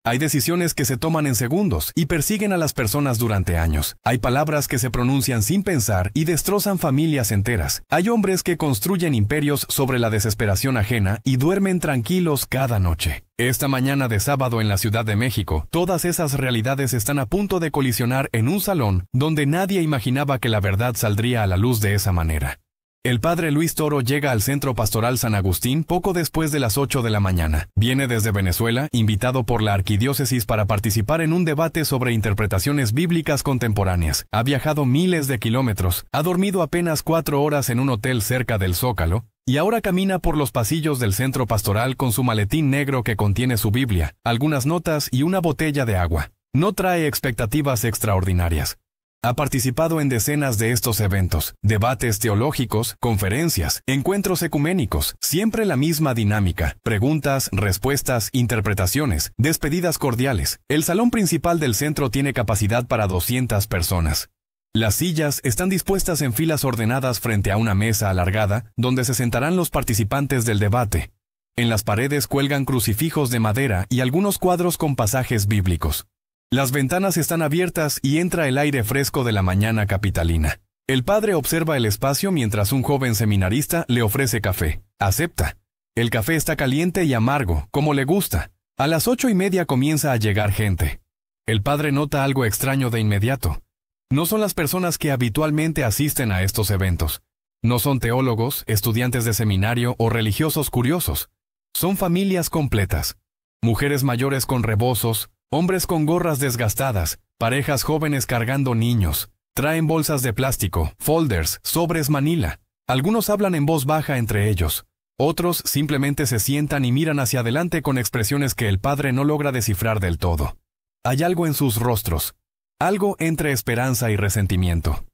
Hay decisiones que se toman en segundos y persiguen a las personas durante años. Hay palabras que se pronuncian sin pensar y destrozan familias enteras. Hay hombres que construyen imperios sobre la desesperación ajena y duermen tranquilos cada noche. Esta mañana de sábado en la Ciudad de México, todas esas realidades están a punto de colisionar en un salón donde nadie imaginaba que la verdad saldría a la luz de esa manera. El padre Luis Toro llega al Centro Pastoral San Agustín poco después de las 8 de la mañana. Viene desde Venezuela, invitado por la arquidiócesis para participar en un debate sobre interpretaciones bíblicas contemporáneas. Ha viajado miles de kilómetros, ha dormido apenas 4 horas en un hotel cerca del Zócalo, y ahora camina por los pasillos del centro pastoral con su maletín negro que contiene su Biblia, algunas notas y una botella de agua. No trae expectativas extraordinarias. Ha participado en decenas de estos eventos, debates teológicos, conferencias, encuentros ecuménicos, siempre la misma dinámica, preguntas, respuestas, interpretaciones, despedidas cordiales. El salón principal del centro tiene capacidad para 200 personas. Las sillas están dispuestas en filas ordenadas frente a una mesa alargada, donde se sentarán los participantes del debate. En las paredes cuelgan crucifijos de madera y algunos cuadros con pasajes bíblicos. Las ventanas están abiertas y entra el aire fresco de la mañana capitalina. El padre observa el espacio mientras un joven seminarista le ofrece café. Acepta. El café está caliente y amargo, como le gusta. A las 8:30 comienza a llegar gente. El padre nota algo extraño de inmediato. No son las personas que habitualmente asisten a estos eventos. No son teólogos, estudiantes de seminario o religiosos curiosos. Son familias completas. Mujeres mayores con rebozos, hombres con gorras desgastadas, parejas jóvenes cargando niños. Traen bolsas de plástico, folders, sobres manila. Algunos hablan en voz baja entre ellos. Otros simplemente se sientan y miran hacia adelante con expresiones que el padre no logra descifrar del todo. Hay algo en sus rostros. Algo entre esperanza y resentimiento.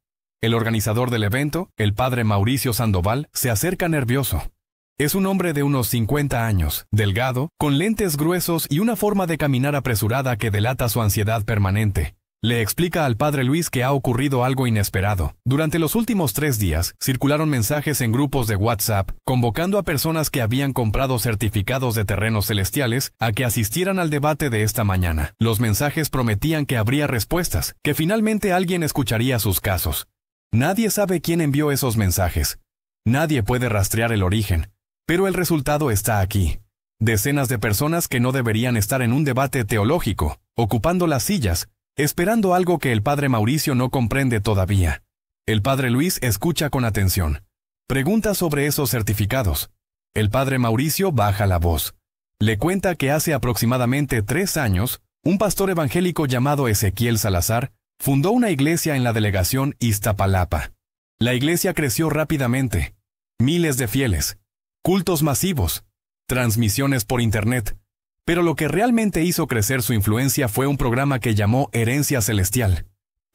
El organizador del evento, el padre Mauricio Sandoval, se acerca nervioso. Es un hombre de unos 50 años, delgado, con lentes gruesos y una forma de caminar apresurada que delata su ansiedad permanente. Le explica al padre Luis que ha ocurrido algo inesperado. Durante los últimos 3 días, circularon mensajes en grupos de WhatsApp, convocando a personas que habían comprado certificados de terrenos celestiales a que asistieran al debate de esta mañana. Los mensajes prometían que habría respuestas, que finalmente alguien escucharía sus casos. Nadie sabe quién envió esos mensajes. Nadie puede rastrear el origen. Pero el resultado está aquí. Decenas de personas que no deberían estar en un debate teológico, ocupando las sillas, esperando algo que el padre Mauricio no comprende todavía. El padre Luis escucha con atención. Pregunta sobre esos certificados. El padre Mauricio baja la voz. Le cuenta que hace aproximadamente 3 años, un pastor evangélico llamado Ezequiel Salazar fundó una iglesia en la delegación Iztapalapa. La iglesia creció rápidamente. Miles de fieles. Cultos masivos, transmisiones por internet. Pero lo que realmente hizo crecer su influencia fue un programa que llamó Herencia Celestial.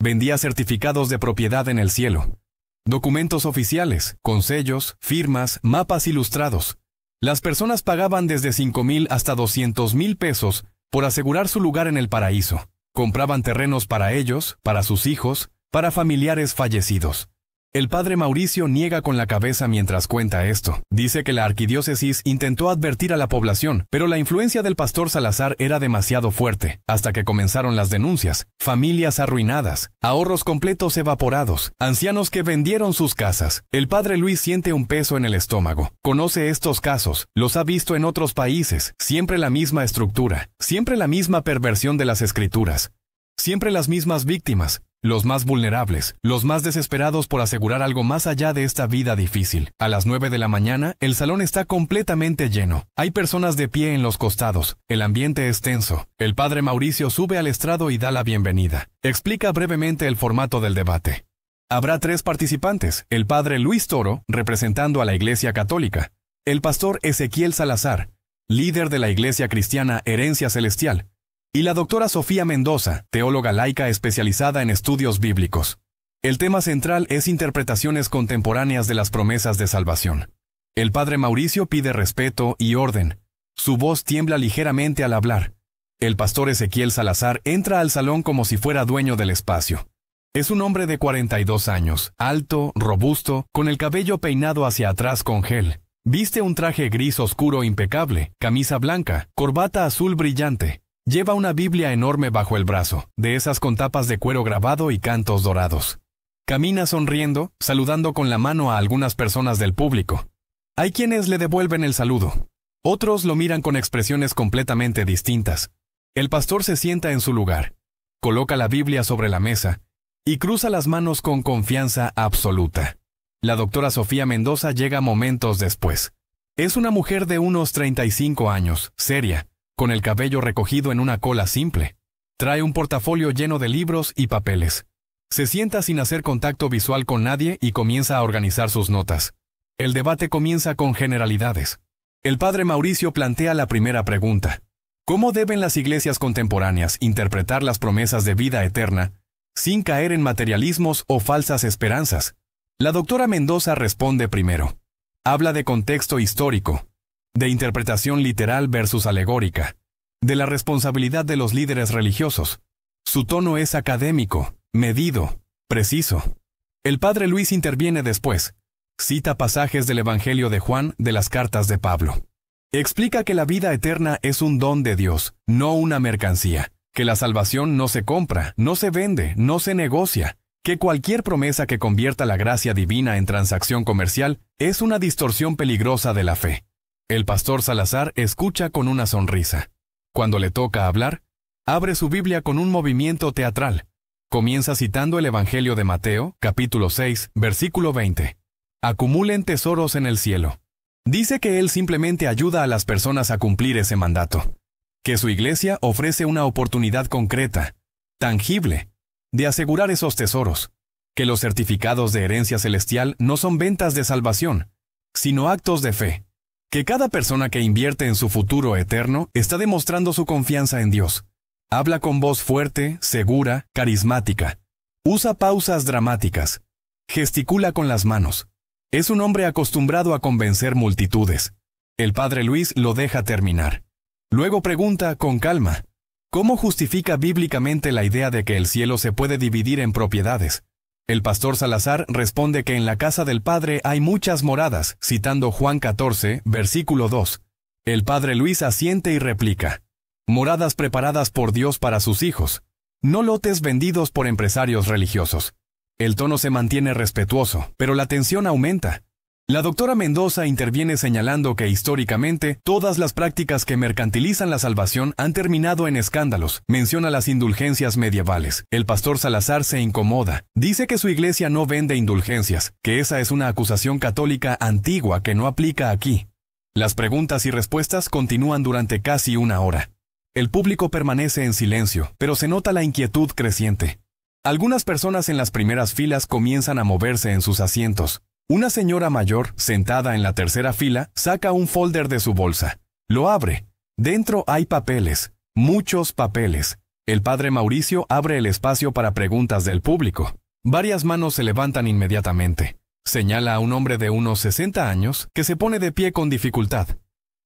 Vendía certificados de propiedad en el cielo, documentos oficiales, con sellos, firmas, mapas ilustrados. Las personas pagaban desde 5,000 hasta 200,000 pesos por asegurar su lugar en el paraíso. Compraban terrenos para ellos, para sus hijos, para familiares fallecidos. El padre Mauricio niega con la cabeza mientras cuenta esto. Dice que la arquidiócesis intentó advertir a la población, pero la influencia del pastor Salazar era demasiado fuerte, hasta que comenzaron las denuncias. Familias arruinadas, ahorros completos evaporados, ancianos que vendieron sus casas. El padre Luis siente un peso en el estómago. Conoce estos casos, los ha visto en otros países. Siempre la misma estructura, siempre la misma perversión de las escrituras. Siempre las mismas víctimas. Los más vulnerables, los más desesperados por asegurar algo más allá de esta vida difícil. A las 9 de la mañana, el salón está completamente lleno. Hay personas de pie en los costados. El ambiente es tenso. El padre Mauricio sube al estrado y da la bienvenida. Explica brevemente el formato del debate. Habrá 3 participantes. El padre Luis Toro, representando a la Iglesia Católica. El pastor Ezequiel Salazar, líder de la Iglesia Cristiana Herencia Celestial. Y la doctora Sofía Mendoza, teóloga laica especializada en estudios bíblicos. El tema central es interpretaciones contemporáneas de las promesas de salvación. El padre Mauricio pide respeto y orden. Su voz tiembla ligeramente al hablar. El pastor Ezequiel Salazar entra al salón como si fuera dueño del espacio. Es un hombre de 42 años, alto, robusto, con el cabello peinado hacia atrás con gel. Viste un traje gris oscuro impecable, camisa blanca, corbata azul brillante. Lleva una Biblia enorme bajo el brazo, de esas con tapas de cuero grabado y cantos dorados. Camina sonriendo, saludando con la mano a algunas personas del público. Hay quienes le devuelven el saludo. Otros lo miran con expresiones completamente distintas. El pastor se sienta en su lugar, coloca la Biblia sobre la mesa y cruza las manos con confianza absoluta. La doctora Sofía Mendoza llega momentos después. Es una mujer de unos 35 años, seria, con el cabello recogido en una cola simple. Trae un portafolio lleno de libros y papeles. Se sienta sin hacer contacto visual con nadie y comienza a organizar sus notas. El debate comienza con generalidades. El padre Mauricio plantea la primera pregunta. ¿Cómo deben las iglesias contemporáneas interpretar las promesas de vida eterna sin caer en materialismos o falsas esperanzas? La doctora Mendoza responde primero. Habla de contexto histórico, de interpretación literal versus alegórica, de la responsabilidad de los líderes religiosos. Su tono es académico, medido, preciso. El padre Luis interviene después. Cita pasajes del Evangelio de Juan, de las cartas de Pablo. Explica que la vida eterna es un don de Dios, no una mercancía, que la salvación no se compra, no se vende, no se negocia, que cualquier promesa que convierta la gracia divina en transacción comercial es una distorsión peligrosa de la fe. El pastor Salazar escucha con una sonrisa. Cuando le toca hablar, abre su Biblia con un movimiento teatral. Comienza citando el Evangelio de Mateo, capítulo 6, versículo 20. Acumulen tesoros en el cielo. Dice que él simplemente ayuda a las personas a cumplir ese mandato. Que su iglesia ofrece una oportunidad concreta, tangible, de asegurar esos tesoros. Que los certificados de herencia celestial no son ventas de salvación, sino actos de fe. Que cada persona que invierte en su futuro eterno está demostrando su confianza en Dios. Habla con voz fuerte, segura, carismática. Usa pausas dramáticas. Gesticula con las manos. Es un hombre acostumbrado a convencer multitudes. El padre Luis lo deja terminar. Luego pregunta con calma, ¿cómo justifica bíblicamente la idea de que el cielo se puede dividir en propiedades? El pastor Salazar responde que en la casa del Padre hay muchas moradas, citando Juan 14, versículo 2. El padre Luis asiente y replica, moradas preparadas por Dios para sus hijos, no lotes vendidos por empresarios religiosos. El tono se mantiene respetuoso, pero la tensión aumenta. La doctora Mendoza interviene señalando que históricamente todas las prácticas que mercantilizan la salvación han terminado en escándalos. Menciona las indulgencias medievales. El pastor Salazar se incomoda. Dice que su iglesia no vende indulgencias, que esa es una acusación católica antigua que no aplica aquí. Las preguntas y respuestas continúan durante casi una hora. El público permanece en silencio, pero se nota la inquietud creciente. Algunas personas en las primeras filas comienzan a moverse en sus asientos. Una señora mayor, sentada en la tercera fila, saca un folder de su bolsa. Lo abre. Dentro hay papeles, muchos papeles. El padre Mauricio abre el espacio para preguntas del público. Varias manos se levantan inmediatamente. Señala a un hombre de unos 60 años que se pone de pie con dificultad.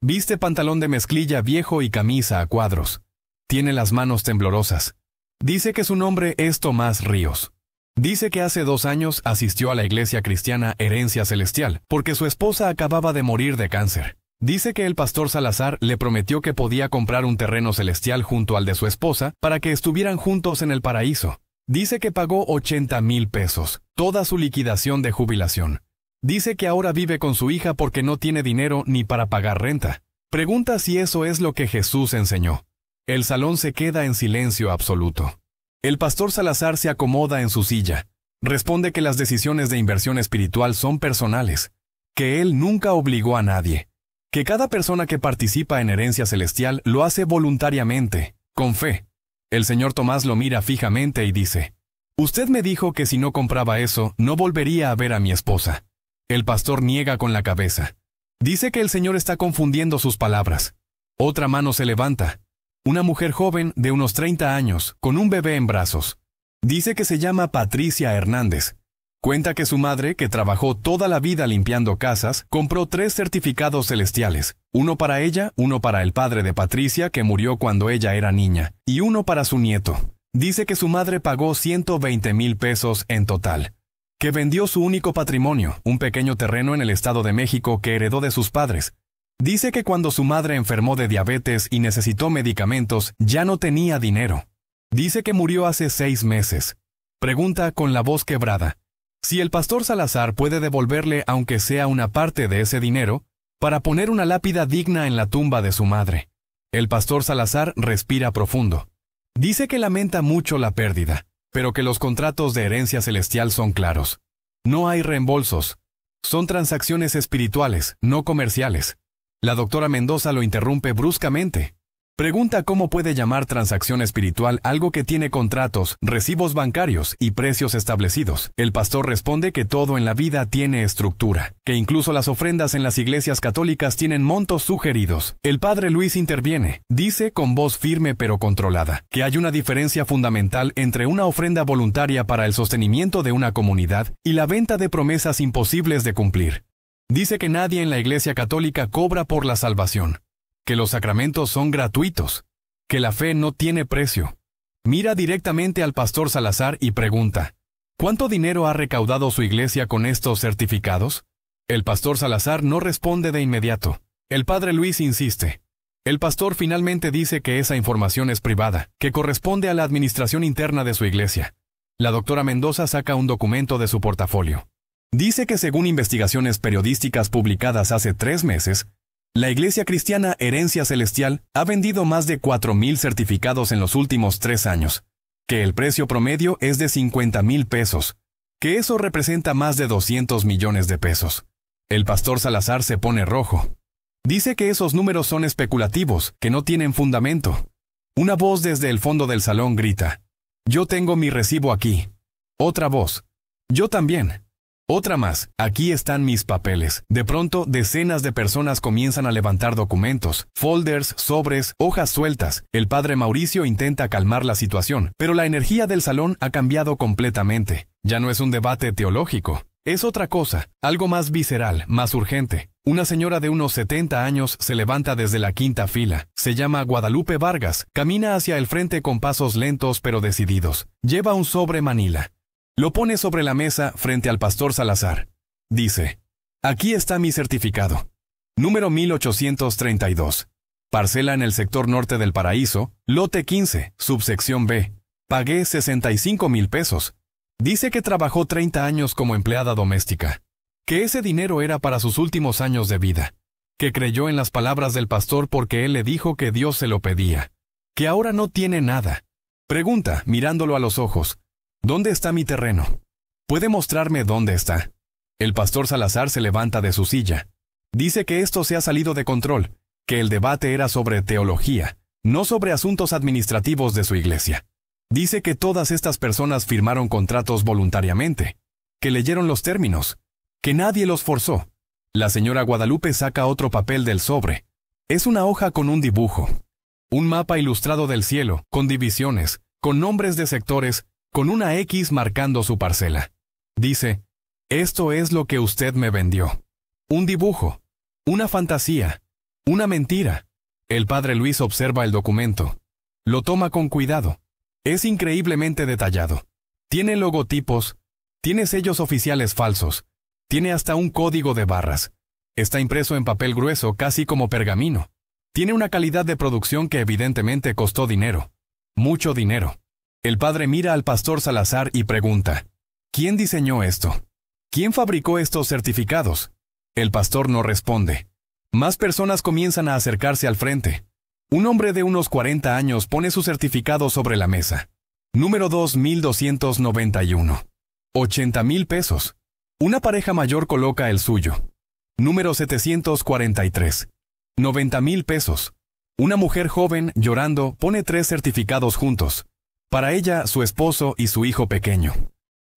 Viste pantalón de mezclilla viejo y camisa a cuadros. Tiene las manos temblorosas. Dice que su nombre es Tomás Ríos. Dice que hace 2 años asistió a la iglesia cristiana Herencia Celestial, porque su esposa acababa de morir de cáncer. Dice que el pastor Salazar le prometió que podía comprar un terreno celestial junto al de su esposa para que estuvieran juntos en el paraíso. Dice que pagó 80,000 pesos, toda su liquidación de jubilación. Dice que ahora vive con su hija porque no tiene dinero ni para pagar renta. Pregunta si eso es lo que Jesús enseñó. El salón se queda en silencio absoluto. El pastor Salazar se acomoda en su silla. Responde que las decisiones de inversión espiritual son personales, que él nunca obligó a nadie, que cada persona que participa en Herencia Celestial lo hace voluntariamente, con fe. El señor Tomás lo mira fijamente y dice, «Usted me dijo que si no compraba eso, no volvería a ver a mi esposa». El pastor niega con la cabeza. Dice que el señor está confundiendo sus palabras. Otra mano se levanta. Una mujer joven de unos 30 años, con un bebé en brazos. Dice que se llama Patricia Hernández. Cuenta que su madre, que trabajó toda la vida limpiando casas, compró 3 certificados celestiales. Uno para ella, uno para el padre de Patricia, que murió cuando ella era niña, y uno para su nieto. Dice que su madre pagó 120,000 pesos en total. Que vendió su único patrimonio, un pequeño terreno en el Estado de México que heredó de sus padres. Dice que cuando su madre enfermó de diabetes y necesitó medicamentos, ya no tenía dinero. Dice que murió hace 6 meses. Pregunta con la voz quebrada si el pastor Salazar puede devolverle aunque sea una parte de ese dinero para poner una lápida digna en la tumba de su madre. El pastor Salazar respira profundo. Dice que lamenta mucho la pérdida, pero que los contratos de herencia celestial son claros. No hay reembolsos. Son transacciones espirituales, no comerciales. La doctora Mendoza lo interrumpe bruscamente. Pregunta cómo puede llamar transacción espiritual algo que tiene contratos, recibos bancarios y precios establecidos. El pastor responde que todo en la vida tiene estructura, que incluso las ofrendas en las iglesias católicas tienen montos sugeridos. El padre Luis interviene, dice con voz firme pero controlada, que hay una diferencia fundamental entre una ofrenda voluntaria para el sostenimiento de una comunidad y la venta de promesas imposibles de cumplir. Dice que nadie en la iglesia católica cobra por la salvación, que los sacramentos son gratuitos, que la fe no tiene precio. Mira directamente al pastor Salazar y pregunta, ¿cuánto dinero ha recaudado su iglesia con estos certificados? El pastor Salazar no responde de inmediato. El padre Luis insiste. El pastor finalmente dice que esa información es privada, que corresponde a la administración interna de su iglesia. La doctora Mendoza saca un documento de su portafolio. Dice que según investigaciones periodísticas publicadas hace 3 meses, la Iglesia Cristiana Herencia Celestial ha vendido más de 4,000 certificados en los últimos 3 años, que el precio promedio es de 50,000 pesos, que eso representa más de 200 millones de pesos. El pastor Salazar se pone rojo. Dice que esos números son especulativos, que no tienen fundamento. Una voz desde el fondo del salón grita, «Yo tengo mi recibo aquí». Otra voz, «Yo también». Otra más, aquí están mis papeles. De pronto, decenas de personas comienzan a levantar documentos, folders, sobres, hojas sueltas. El padre Mauricio intenta calmar la situación, pero la energía del salón ha cambiado completamente. Ya no es un debate teológico. Es otra cosa, algo más visceral, más urgente. Una señora de unos 70 años se levanta desde la 5ª fila. Se llama Guadalupe Vargas. Camina hacia el frente con pasos lentos pero decididos. Lleva un sobre manila. Lo pone sobre la mesa frente al pastor Salazar. Dice, aquí está mi certificado. Número 1832. Parcela en el sector norte del Paraíso, lote 15, subsección B. Pagué 65,000 pesos. Dice que trabajó 30 años como empleada doméstica. Que ese dinero era para sus últimos años de vida. Que creyó en las palabras del pastor porque él le dijo que Dios se lo pedía. Que ahora no tiene nada. Pregunta, mirándolo a los ojos. ¿Dónde está mi terreno? ¿Puede mostrarme dónde está? El pastor Salazar se levanta de su silla. Dice que esto se ha salido de control, que el debate era sobre teología, no sobre asuntos administrativos de su iglesia. Dice que todas estas personas firmaron contratos voluntariamente, que leyeron los términos, que nadie los forzó. La señora Guadalupe saca otro papel del sobre. Es una hoja con un dibujo. Un mapa ilustrado del cielo, con divisiones, con nombres de sectores, con una X marcando su parcela. Dice, esto es lo que usted me vendió. Un dibujo, una fantasía, una mentira. El padre Luis observa el documento. Lo toma con cuidado. Es increíblemente detallado. Tiene logotipos, tiene sellos oficiales falsos, tiene hasta un código de barras. Está impreso en papel grueso, casi como pergamino. Tiene una calidad de producción que evidentemente costó dinero. Mucho dinero. El padre mira al pastor Salazar y pregunta, ¿quién diseñó esto? ¿Quién fabricó estos certificados? El pastor no responde. Más personas comienzan a acercarse al frente. Un hombre de unos 40 años pone su certificado sobre la mesa. Número 2291. 80,000 pesos. Una pareja mayor coloca el suyo. Número 743. 90,000 pesos. Una mujer joven, llorando, pone 3 certificados juntos. Para ella, su esposo y su hijo pequeño.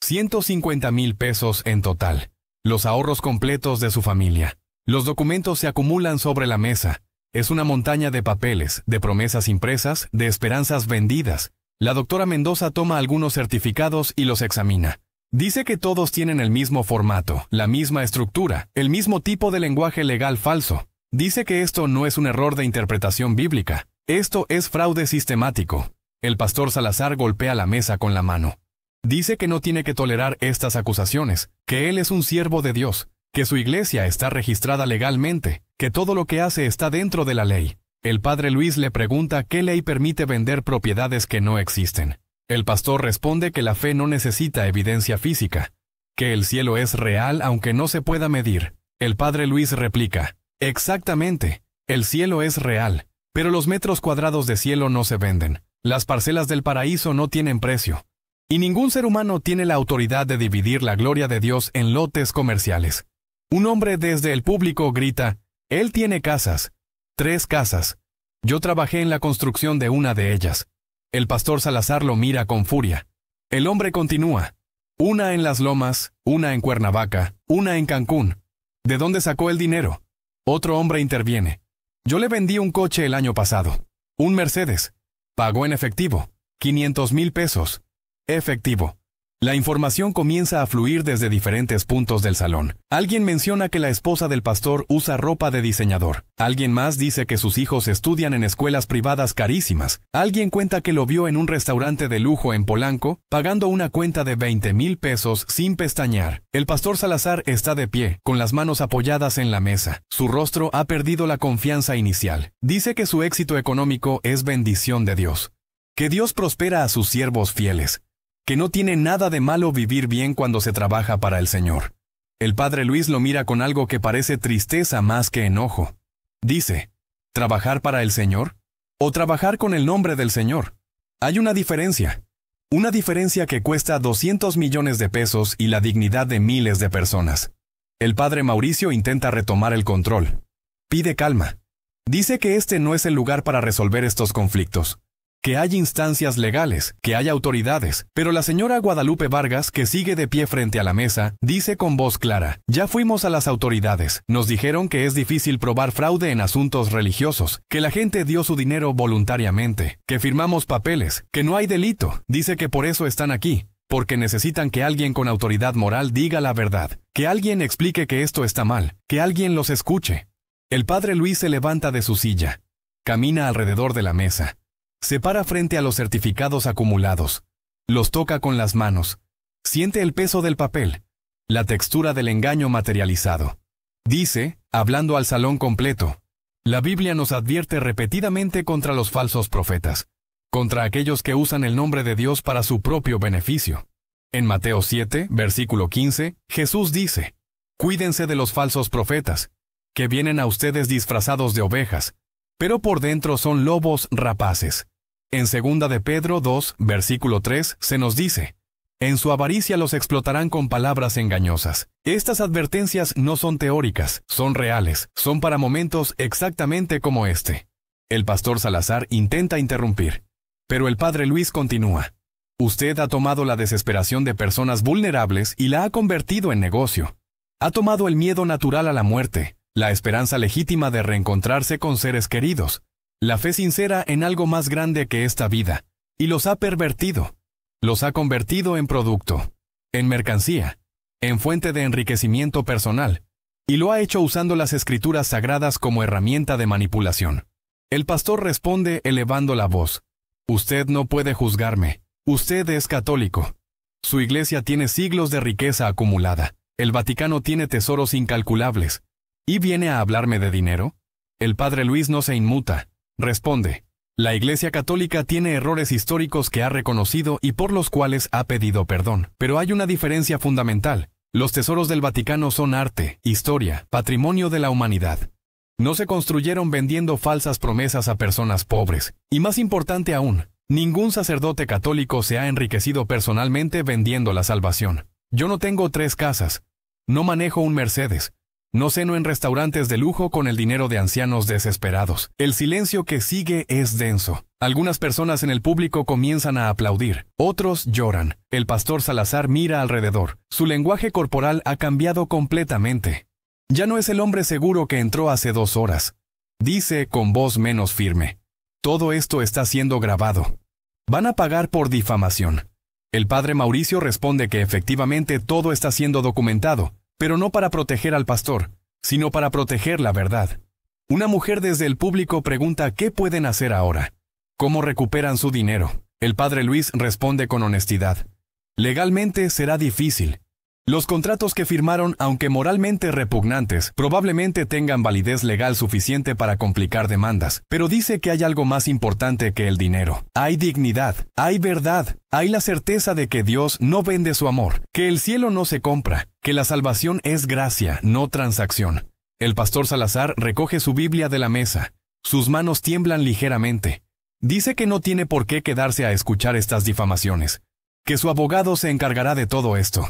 150,000 pesos en total. Los ahorros completos de su familia. Los documentos se acumulan sobre la mesa. Es una montaña de papeles, de promesas impresas, de esperanzas vendidas. La doctora Mendoza toma algunos certificados y los examina. Dice que todos tienen el mismo formato, la misma estructura, el mismo tipo de lenguaje legal falso. Dice que esto no es un error de interpretación bíblica. Esto es fraude sistemático. El pastor Salazar golpea la mesa con la mano. Dice que no tiene que tolerar estas acusaciones, que él es un siervo de Dios, que su iglesia está registrada legalmente, que todo lo que hace está dentro de la ley. El padre Luis le pregunta qué ley permite vender propiedades que no existen. El pastor responde que la fe no necesita evidencia física, que el cielo es real aunque no se pueda medir. El padre Luis replica, exactamente, el cielo es real, pero los metros cuadrados de cielo no se venden. Las parcelas del paraíso no tienen precio. Y ningún ser humano tiene la autoridad de dividir la gloria de Dios en lotes comerciales. Un hombre desde el público grita, él tiene casas, 3 casas. Yo trabajé en la construcción de una de ellas. El pastor Salazar lo mira con furia. El hombre continúa, una en Las Lomas, una en Cuernavaca, una en Cancún. ¿De dónde sacó el dinero? Otro hombre interviene. Yo le vendí un coche el año pasado, un Mercedes. Pagó en efectivo, 500,000 pesos. Efectivo. La información comienza a fluir desde diferentes puntos del salón. Alguien menciona que la esposa del pastor usa ropa de diseñador. Alguien más dice que sus hijos estudian en escuelas privadas carísimas. Alguien cuenta que lo vio en un restaurante de lujo en Polanco, pagando una cuenta de 20,000 pesos sin pestañear. El pastor Salazar está de pie, con las manos apoyadas en la mesa. Su rostro ha perdido la confianza inicial. Dice que su éxito económico es bendición de Dios. Que Dios prospera a sus siervos fieles. Que no tiene nada de malo vivir bien cuando se trabaja para el Señor. El padre Luis lo mira con algo que parece tristeza más que enojo. Dice, ¿trabajar para el Señor? ¿O trabajar con el nombre del Señor? Hay una diferencia. Una diferencia que cuesta 200 millones de pesos y la dignidad de miles de personas. El padre Mauricio intenta retomar el control. Pide calma. Dice que este no es el lugar para resolver estos conflictos. Que hay instancias legales, que hay autoridades, pero la señora Guadalupe Vargas, que sigue de pie frente a la mesa, dice con voz clara, ya fuimos a las autoridades, nos dijeron que es difícil probar fraude en asuntos religiosos, que la gente dio su dinero voluntariamente, que firmamos papeles, que no hay delito, dice que por eso están aquí, porque necesitan que alguien con autoridad moral diga la verdad, que alguien explique que esto está mal, que alguien los escuche. El padre Luis se levanta de su silla, camina alrededor de la mesa. Se para frente a los certificados acumulados. Los toca con las manos. Siente el peso del papel, la textura del engaño materializado. Dice, hablando al salón completo, la Biblia nos advierte repetidamente contra los falsos profetas, contra aquellos que usan el nombre de Dios para su propio beneficio. En Mateo 7, versículo 15, Jesús dice, cuídense de los falsos profetas, que vienen a ustedes disfrazados de ovejas, pero por dentro son lobos rapaces. En 2 de Pedro 2, versículo 3, se nos dice, en su avaricia los explotarán con palabras engañosas. Estas advertencias no son teóricas, son reales, son para momentos exactamente como este. El pastor Salazar intenta interrumpir, pero el padre Luis continúa. Usted ha tomado la desesperación de personas vulnerables y la ha convertido en negocio. Ha tomado el miedo natural a la muerte, la esperanza legítima de reencontrarse con seres queridos, la fe sincera en algo más grande que esta vida, y los ha pervertido. Los ha convertido en producto, en mercancía, en fuente de enriquecimiento personal, y lo ha hecho usando las escrituras sagradas como herramienta de manipulación. El pastor responde elevando la voz. Usted no puede juzgarme. Usted es católico. Su iglesia tiene siglos de riqueza acumulada. El Vaticano tiene tesoros incalculables. ¿Y viene a hablarme de dinero? El padre Luis no se inmuta. Responde, la Iglesia Católica tiene errores históricos que ha reconocido y por los cuales ha pedido perdón. Pero hay una diferencia fundamental. Los tesoros del Vaticano son arte, historia, patrimonio de la humanidad. No se construyeron vendiendo falsas promesas a personas pobres. Y más importante aún, ningún sacerdote católico se ha enriquecido personalmente vendiendo la salvación. Yo no tengo 3 casas. No manejo un Mercedes. No ceno en restaurantes de lujo con el dinero de ancianos desesperados. El silencio que sigue es denso. Algunas personas en el público comienzan a aplaudir. Otros lloran. El pastor Salazar mira alrededor. Su lenguaje corporal ha cambiado completamente. Ya no es el hombre seguro que entró hace 2 horas. Dice con voz menos firme. Todo esto está siendo grabado. Van a pagar por difamación. El padre Mauricio responde que efectivamente todo está siendo documentado, pero no para proteger al pastor, sino para proteger la verdad. Una mujer desde el público pregunta qué pueden hacer ahora. ¿Cómo recuperan su dinero? El padre Luis responde con honestidad. Legalmente será difícil. Los contratos que firmaron, aunque moralmente repugnantes, probablemente tengan validez legal suficiente para complicar demandas, pero dice que hay algo más importante que el dinero. Hay dignidad, hay verdad, hay la certeza de que Dios no vende su amor, que el cielo no se compra, que la salvación es gracia, no transacción. El pastor Salazar recoge su Biblia de la mesa. Sus manos tiemblan ligeramente. Dice que no tiene por qué quedarse a escuchar estas difamaciones, que su abogado se encargará de todo esto,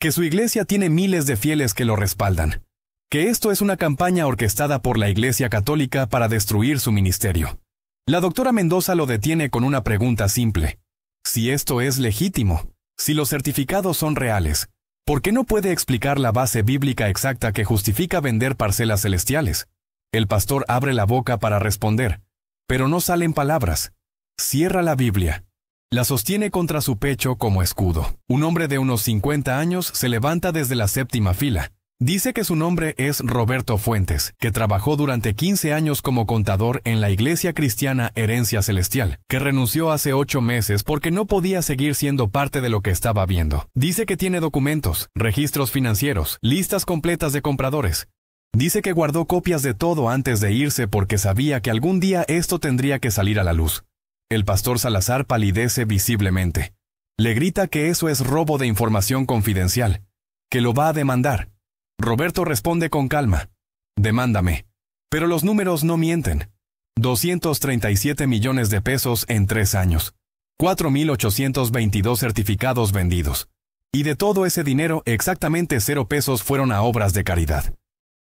que su iglesia tiene miles de fieles que lo respaldan, que esto es una campaña orquestada por la Iglesia Católica para destruir su ministerio. La doctora Mendoza lo detiene con una pregunta simple. Si esto es legítimo, si los certificados son reales, ¿por qué no puede explicar la base bíblica exacta que justifica vender parcelas celestiales? El pastor abre la boca para responder, pero no salen palabras. Cierra la Biblia. La sostiene contra su pecho como escudo. Un hombre de unos 50 años se levanta desde la séptima fila. Dice que su nombre es Roberto Fuentes, que trabajó durante 15 años como contador en la Iglesia Cristiana Herencia Celestial, que renunció hace 8 meses porque no podía seguir siendo parte de lo que estaba viendo. Dice que tiene documentos, registros financieros, listas completas de compradores. Dice que guardó copias de todo antes de irse porque sabía que algún día esto tendría que salir a la luz. El pastor Salazar palidece visiblemente. Le grita que eso es robo de información confidencial, que lo va a demandar. Roberto responde con calma. Demándame. Pero los números no mienten. 237 millones de pesos en 3 años. 4.822 certificados vendidos. Y de todo ese dinero, exactamente 0 pesos fueron a obras de caridad.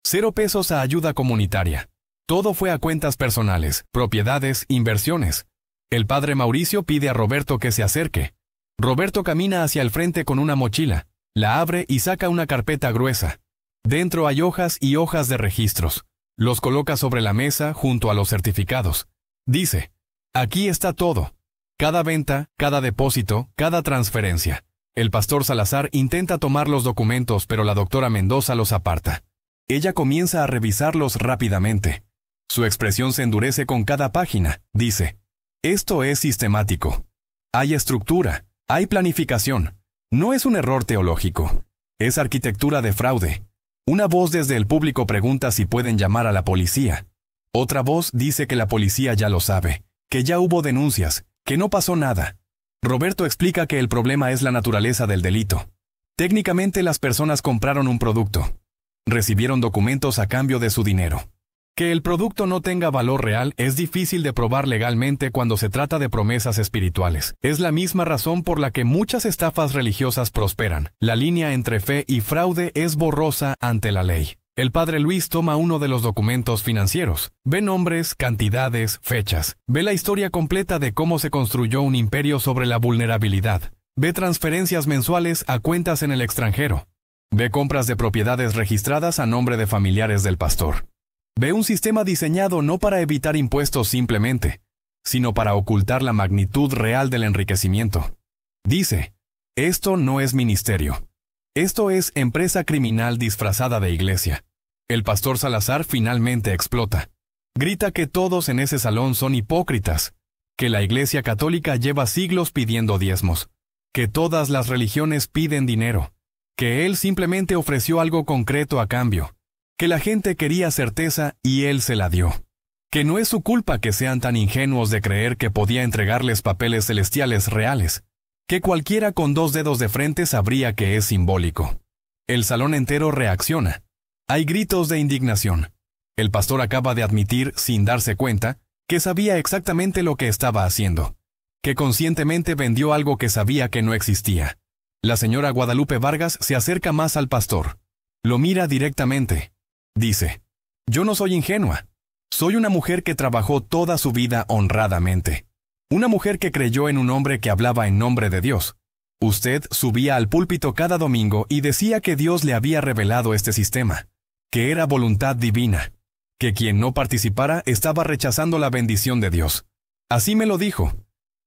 0 pesos a ayuda comunitaria. Todo fue a cuentas personales, propiedades, inversiones. El padre Mauricio pide a Roberto que se acerque. Roberto camina hacia el frente con una mochila, la abre y saca una carpeta gruesa. Dentro hay hojas y hojas de registros. Los coloca sobre la mesa junto a los certificados. Dice, aquí está todo. Cada venta, cada depósito, cada transferencia. El pastor Salazar intenta tomar los documentos, pero la doctora Mendoza los aparta. Ella comienza a revisarlos rápidamente. Su expresión se endurece con cada página. Dice, esto es sistemático. Hay estructura, hay planificación. No es un error teológico. Es arquitectura de fraude. Una voz desde el público pregunta si pueden llamar a la policía. Otra voz dice que la policía ya lo sabe, que ya hubo denuncias, que no pasó nada. Roberto explica que el problema es la naturaleza del delito. Técnicamente las personas compraron un producto. Recibieron documentos a cambio de su dinero. Que el producto no tenga valor real es difícil de probar legalmente cuando se trata de promesas espirituales. Es la misma razón por la que muchas estafas religiosas prosperan. La línea entre fe y fraude es borrosa ante la ley. El padre Luis toma uno de los documentos financieros. Ve nombres, cantidades, fechas. Ve la historia completa de cómo se construyó un imperio sobre la vulnerabilidad. Ve transferencias mensuales a cuentas en el extranjero. Ve compras de propiedades registradas a nombre de familiares del pastor. Ve un sistema diseñado no para evitar impuestos simplemente, sino para ocultar la magnitud real del enriquecimiento. Dice, esto no es ministerio. Esto es empresa criminal disfrazada de iglesia. El pastor Salazar finalmente explota. Grita que todos en ese salón son hipócritas, que la Iglesia Católica lleva siglos pidiendo diezmos, que todas las religiones piden dinero, que él simplemente ofreció algo concreto a cambio, que la gente quería certeza y él se la dio. Que no es su culpa que sean tan ingenuos de creer que podía entregarles papeles celestiales reales, que cualquiera con 2 dedos de frente sabría que es simbólico. El salón entero reacciona. Hay gritos de indignación. El pastor acaba de admitir, sin darse cuenta, que sabía exactamente lo que estaba haciendo, que conscientemente vendió algo que sabía que no existía. La señora Guadalupe Vargas se acerca más al pastor. Lo mira directamente. Dice, yo no soy ingenua. Soy una mujer que trabajó toda su vida honradamente. Una mujer que creyó en un hombre que hablaba en nombre de Dios. Usted subía al púlpito cada domingo y decía que Dios le había revelado este sistema, que era voluntad divina, que quien no participara estaba rechazando la bendición de Dios. Así me lo dijo.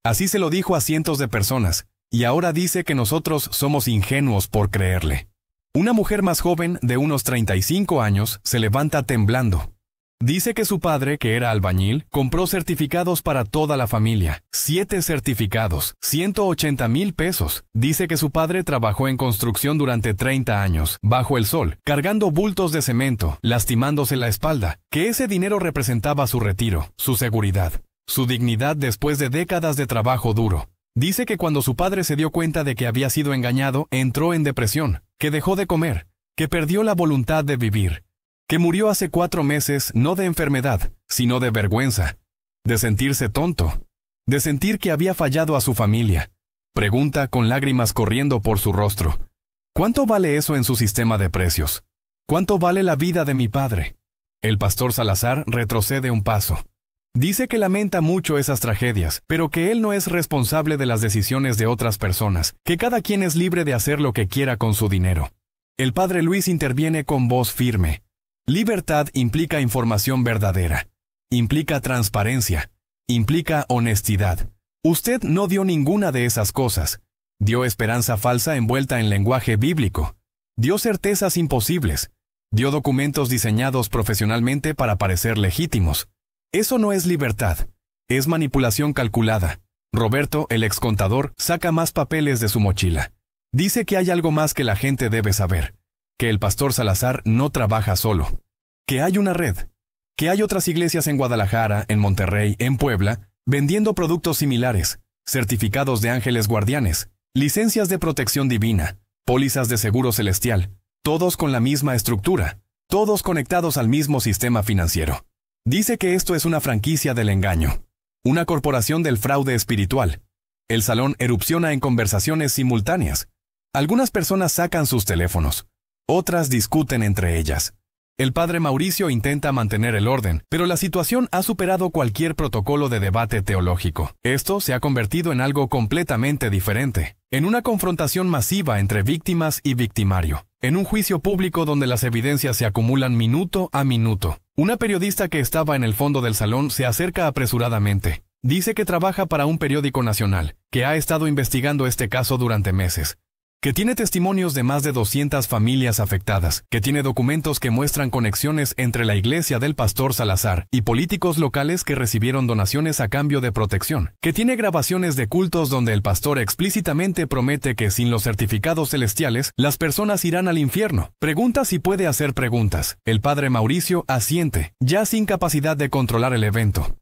Así se lo dijo a cientos de personas, y ahora dice que nosotros somos ingenuos por creerle. Una mujer más joven, de unos 35 años, se levanta temblando. Dice que su padre, que era albañil, compró certificados para toda la familia. 7 certificados, 180,000 pesos. Dice que su padre trabajó en construcción durante 30 años, bajo el sol, cargando bultos de cemento, lastimándose la espalda, que ese dinero representaba su retiro, su seguridad, su dignidad después de décadas de trabajo duro. Dice que cuando su padre se dio cuenta de que había sido engañado, entró en depresión, que dejó de comer, que perdió la voluntad de vivir, que murió hace 4 meses no de enfermedad, sino de vergüenza, de sentirse tonto, de sentir que había fallado a su familia. Pregunta con lágrimas corriendo por su rostro: ¿cuánto vale eso en su sistema de precios? ¿Cuánto vale la vida de mi padre? El pastor Salazar retrocede un paso. Dice que lamenta mucho esas tragedias, pero que él no es responsable de las decisiones de otras personas, que cada quien es libre de hacer lo que quiera con su dinero. El padre Luis interviene con voz firme. Libertad implica información verdadera, implica transparencia, implica honestidad. Usted no dio ninguna de esas cosas. Dio esperanza falsa envuelta en lenguaje bíblico. Dio certezas imposibles. Dio documentos diseñados profesionalmente para parecer legítimos. Eso no es libertad. Es manipulación calculada. Roberto, el excontador, saca más papeles de su mochila. Dice que hay algo más que la gente debe saber. Que el pastor Salazar no trabaja solo, que hay una red, que hay otras iglesias en Guadalajara, en Monterrey, en Puebla, vendiendo productos similares, certificados de ángeles guardianes, licencias de protección divina, pólizas de seguro celestial, todos con la misma estructura, todos conectados al mismo sistema financiero. Dice que esto es una franquicia del engaño, una corporación del fraude espiritual. El salón erupciona en conversaciones simultáneas. Algunas personas sacan sus teléfonos. Otras discuten entre ellas. El padre Mauricio intenta mantener el orden, pero la situación ha superado cualquier protocolo de debate teológico. Esto se ha convertido en algo completamente diferente, en una confrontación masiva entre víctimas y victimario, en un juicio público donde las evidencias se acumulan minuto a minuto. Una periodista que estaba en el fondo del salón se acerca apresuradamente. Dice que trabaja para un periódico nacional, que ha estado investigando este caso durante meses, que tiene testimonios de más de 200 familias afectadas, que tiene documentos que muestran conexiones entre la iglesia del pastor Salazar y políticos locales que recibieron donaciones a cambio de protección, que tiene grabaciones de cultos donde el pastor explícitamente promete que sin los certificados celestiales, las personas irán al infierno. Pregunta si puede hacer preguntas. El padre Mauricio asiente, ya sin capacidad de controlar el evento.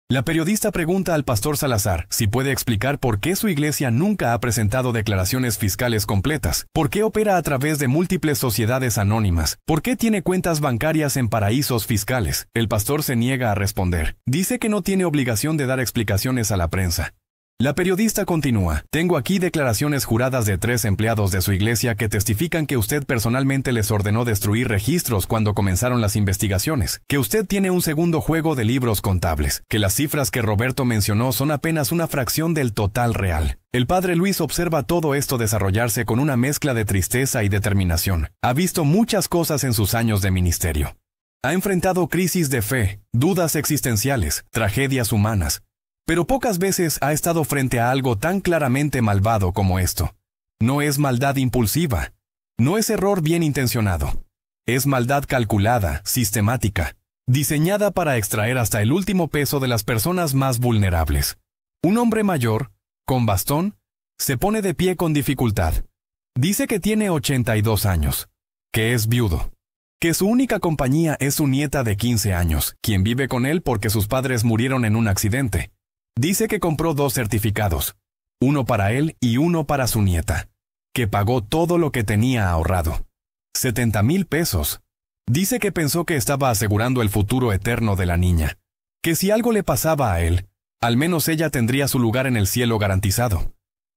La periodista pregunta al pastor Salazar si puede explicar por qué su iglesia nunca ha presentado declaraciones fiscales completas, por qué opera a través de múltiples sociedades anónimas, por qué tiene cuentas bancarias en paraísos fiscales. El pastor se niega a responder. Dice que no tiene obligación de dar explicaciones a la prensa. La periodista continúa: tengo aquí declaraciones juradas de 3 empleados de su iglesia que testifican que usted personalmente les ordenó destruir registros cuando comenzaron las investigaciones, que usted tiene un segundo juego de libros contables, que las cifras que Roberto mencionó son apenas una fracción del total real. El padre Luis observa todo esto desarrollarse con una mezcla de tristeza y determinación. Ha visto muchas cosas en sus años de ministerio. Ha enfrentado crisis de fe, dudas existenciales, tragedias humanas. Pero pocas veces ha estado frente a algo tan claramente malvado como esto. No es maldad impulsiva. No es error bien intencionado. Es maldad calculada, sistemática, diseñada para extraer hasta el último peso de las personas más vulnerables. Un hombre mayor, con bastón, se pone de pie con dificultad. Dice que tiene 82 años, que es viudo, que su única compañía es su nieta de 15 años, quien vive con él porque sus padres murieron en un accidente. Dice que compró 2 certificados, uno para él y uno para su nieta, que pagó todo lo que tenía ahorrado. 70,000 pesos. Dice que pensó que estaba asegurando el futuro eterno de la niña, que si algo le pasaba a él, al menos ella tendría su lugar en el cielo garantizado.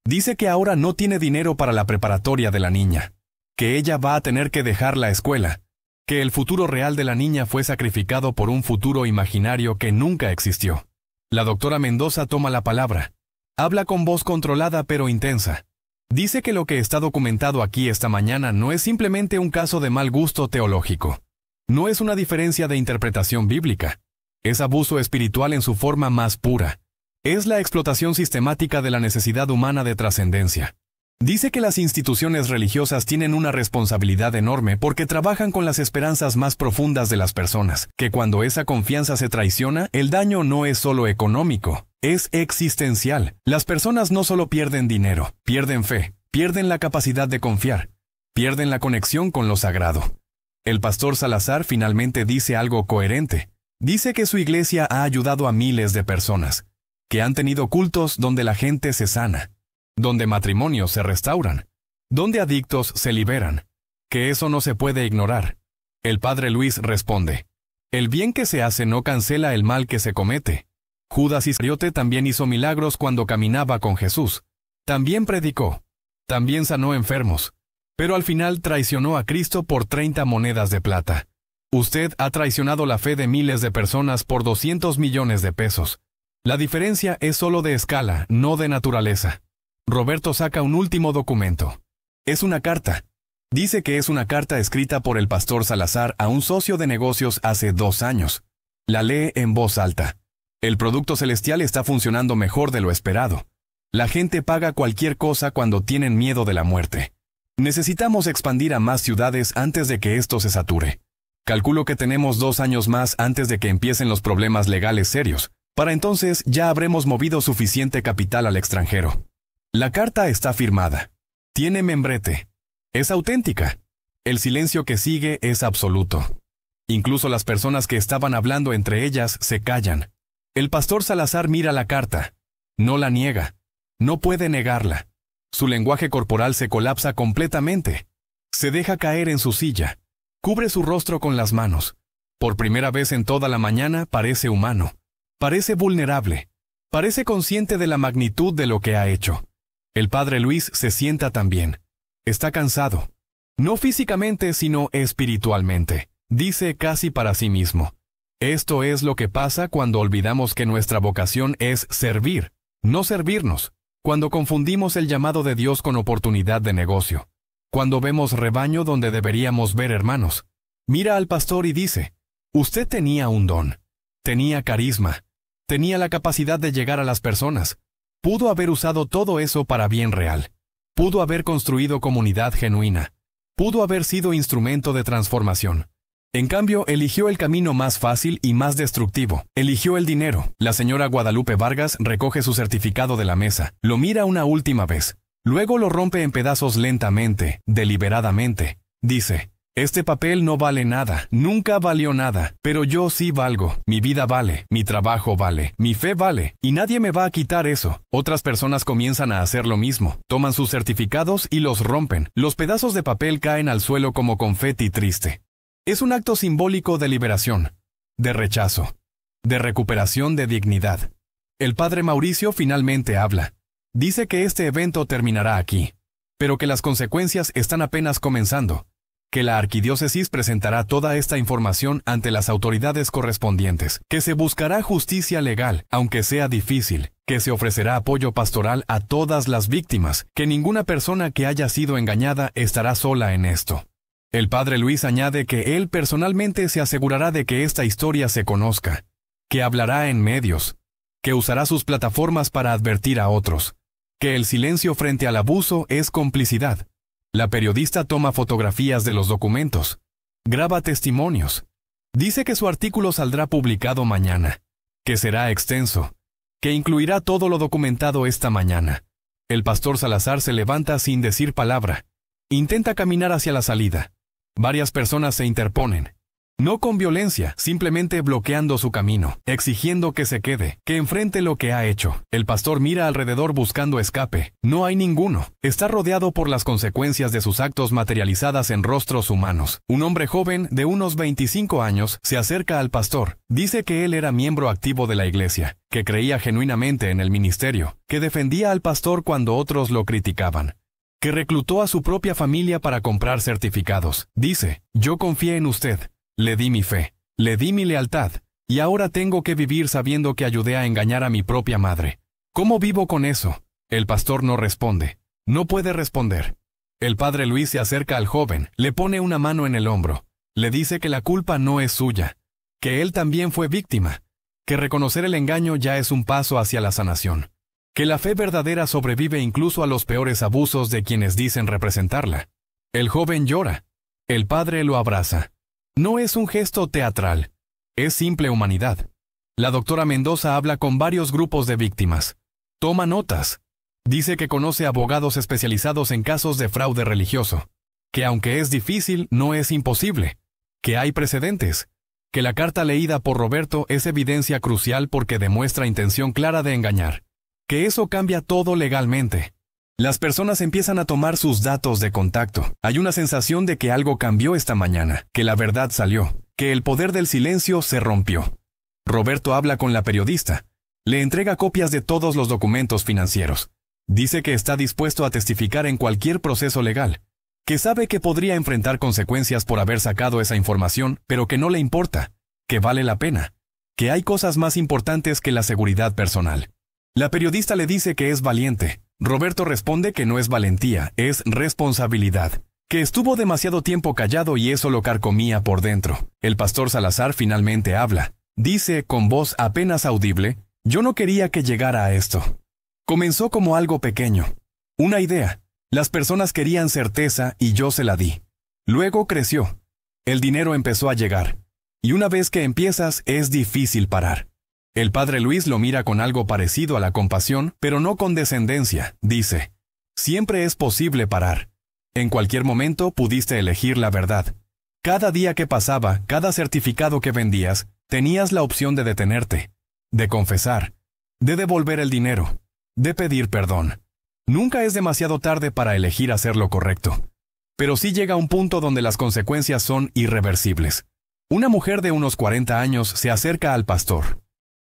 Dice que ahora no tiene dinero para la preparatoria de la niña, que ella va a tener que dejar la escuela, que el futuro real de la niña fue sacrificado por un futuro imaginario que nunca existió. La doctora Mendoza toma la palabra. Habla con voz controlada pero intensa. Dice que lo que está documentado aquí esta mañana no es simplemente un caso de mal gusto teológico. No es una diferencia de interpretación bíblica. Es abuso espiritual en su forma más pura. Es la explotación sistemática de la necesidad humana de trascendencia. Dice que las instituciones religiosas tienen una responsabilidad enorme porque trabajan con las esperanzas más profundas de las personas, que cuando esa confianza se traiciona, el daño no es solo económico, es existencial. Las personas no solo pierden dinero, pierden fe, pierden la capacidad de confiar, pierden la conexión con lo sagrado. El pastor Salazar finalmente dice algo coherente. Dice que su iglesia ha ayudado a miles de personas, que han tenido cultos donde la gente se sana, donde matrimonios se restauran, donde adictos se liberan, que eso no se puede ignorar. El padre Luis responde, el bien que se hace no cancela el mal que se comete. Judas Iscariote también hizo milagros cuando caminaba con Jesús. También predicó. También sanó enfermos. Pero al final traicionó a Cristo por 30 monedas de plata. Usted ha traicionado la fe de miles de personas por 200 millones de pesos. La diferencia es solo de escala, no de naturaleza. Roberto saca un último documento. Es una carta. Dice que es una carta escrita por el pastor Salazar a un socio de negocios hace 2 años. La lee en voz alta. El producto celestial está funcionando mejor de lo esperado. La gente paga cualquier cosa cuando tienen miedo de la muerte. Necesitamos expandir a más ciudades antes de que esto se sature. Calculo que tenemos 2 años más antes de que empiecen los problemas legales serios. Para entonces ya habremos movido suficiente capital al extranjero. La carta está firmada. Tiene membrete. Es auténtica. El silencio que sigue es absoluto. Incluso las personas que estaban hablando entre ellas se callan. El pastor Salazar mira la carta. No la niega. No puede negarla. Su lenguaje corporal se colapsa completamente. Se deja caer en su silla. Cubre su rostro con las manos. Por primera vez en toda la mañana parece humano. Parece vulnerable. Parece consciente de la magnitud de lo que ha hecho. El padre Luis se sienta también. Está cansado. No físicamente, sino espiritualmente. Dice casi para sí mismo. Esto es lo que pasa cuando olvidamos que nuestra vocación es servir, no servirnos. Cuando confundimos el llamado de Dios con oportunidad de negocio. Cuando vemos rebaño donde deberíamos ver hermanos. Mira al pastor y dice, usted tenía un don. Tenía carisma. Tenía la capacidad de llegar a las personas. Pudo haber usado todo eso para bien real. Pudo haber construido comunidad genuina. Pudo haber sido instrumento de transformación. En cambio, eligió el camino más fácil y más destructivo. Eligió el dinero. La señora Guadalupe Vargas recoge su certificado de la mesa. Lo mira una última vez. Luego lo rompe en pedazos lentamente, deliberadamente. Dice, este papel no vale nada, nunca valió nada, pero yo sí valgo. Mi vida vale, mi trabajo vale, mi fe vale, y nadie me va a quitar eso. Otras personas comienzan a hacer lo mismo. Toman sus certificados y los rompen. Los pedazos de papel caen al suelo como confeti triste. Es un acto simbólico de liberación, de rechazo, de recuperación de dignidad. El padre Mauricio finalmente habla. Dice que este evento terminará aquí, pero que las consecuencias están apenas comenzando, que la arquidiócesis presentará toda esta información ante las autoridades correspondientes, que se buscará justicia legal, aunque sea difícil, que se ofrecerá apoyo pastoral a todas las víctimas, que ninguna persona que haya sido engañada estará sola en esto. El padre Luis añade que él personalmente se asegurará de que esta historia se conozca, que hablará en medios, que usará sus plataformas para advertir a otros, que el silencio frente al abuso es complicidad. La periodista toma fotografías de los documentos, graba testimonios. Dice que su artículo saldrá publicado mañana, que será extenso, que incluirá todo lo documentado esta mañana. El pastor Salazar se levanta sin decir palabra. Intenta caminar hacia la salida. Varias personas se interponen. No con violencia, simplemente bloqueando su camino, exigiendo que se quede, que enfrente lo que ha hecho. El pastor mira alrededor buscando escape. No hay ninguno. Está rodeado por las consecuencias de sus actos materializadas en rostros humanos. Un hombre joven, de unos 25 años, se acerca al pastor. Dice que él era miembro activo de la iglesia, que creía genuinamente en el ministerio, que defendía al pastor cuando otros lo criticaban, que reclutó a su propia familia para comprar certificados. Dice, yo confié en usted. Le di mi fe, le di mi lealtad, y ahora tengo que vivir sabiendo que ayudé a engañar a mi propia madre. ¿Cómo vivo con eso? El pastor no responde. No puede responder. El padre Luis se acerca al joven, le pone una mano en el hombro. Le dice que la culpa no es suya, que él también fue víctima, que reconocer el engaño ya es un paso hacia la sanación, que la fe verdadera sobrevive incluso a los peores abusos de quienes dicen representarla. El joven llora. El padre lo abraza. No es un gesto teatral. Es simple humanidad. La doctora Mendoza habla con varios grupos de víctimas. Toma notas. Dice que conoce abogados especializados en casos de fraude religioso. Que aunque es difícil, no es imposible. Que hay precedentes. Que la carta leída por Roberto es evidencia crucial porque demuestra intención clara de engañar. Que eso cambia todo legalmente. Las personas empiezan a tomar sus datos de contacto. Hay una sensación de que algo cambió esta mañana, que la verdad salió, que el poder del silencio se rompió. Roberto habla con la periodista. Le entrega copias de todos los documentos financieros. Dice que está dispuesto a testificar en cualquier proceso legal. Que sabe que podría enfrentar consecuencias por haber sacado esa información, pero que no le importa. Que vale la pena. Que hay cosas más importantes que la seguridad personal. La periodista le dice que es valiente. Roberto responde que no es valentía, es responsabilidad. Que estuvo demasiado tiempo callado y eso lo carcomía por dentro. El pastor Salazar finalmente habla. Dice, con voz apenas audible, yo no quería que llegara a esto. Comenzó como algo pequeño. Una idea. Las personas querían certeza y yo se la di. Luego creció. El dinero empezó a llegar. Y una vez que empiezas, es difícil parar. El padre Luis lo mira con algo parecido a la compasión, pero no con descendencia. Dice, siempre es posible parar. En cualquier momento pudiste elegir la verdad. Cada día que pasaba, cada certificado que vendías, tenías la opción de detenerte, de confesar, de devolver el dinero, de pedir perdón. Nunca es demasiado tarde para elegir hacer lo correcto. Pero sí llega un punto donde las consecuencias son irreversibles. Una mujer de unos 40 años se acerca al pastor.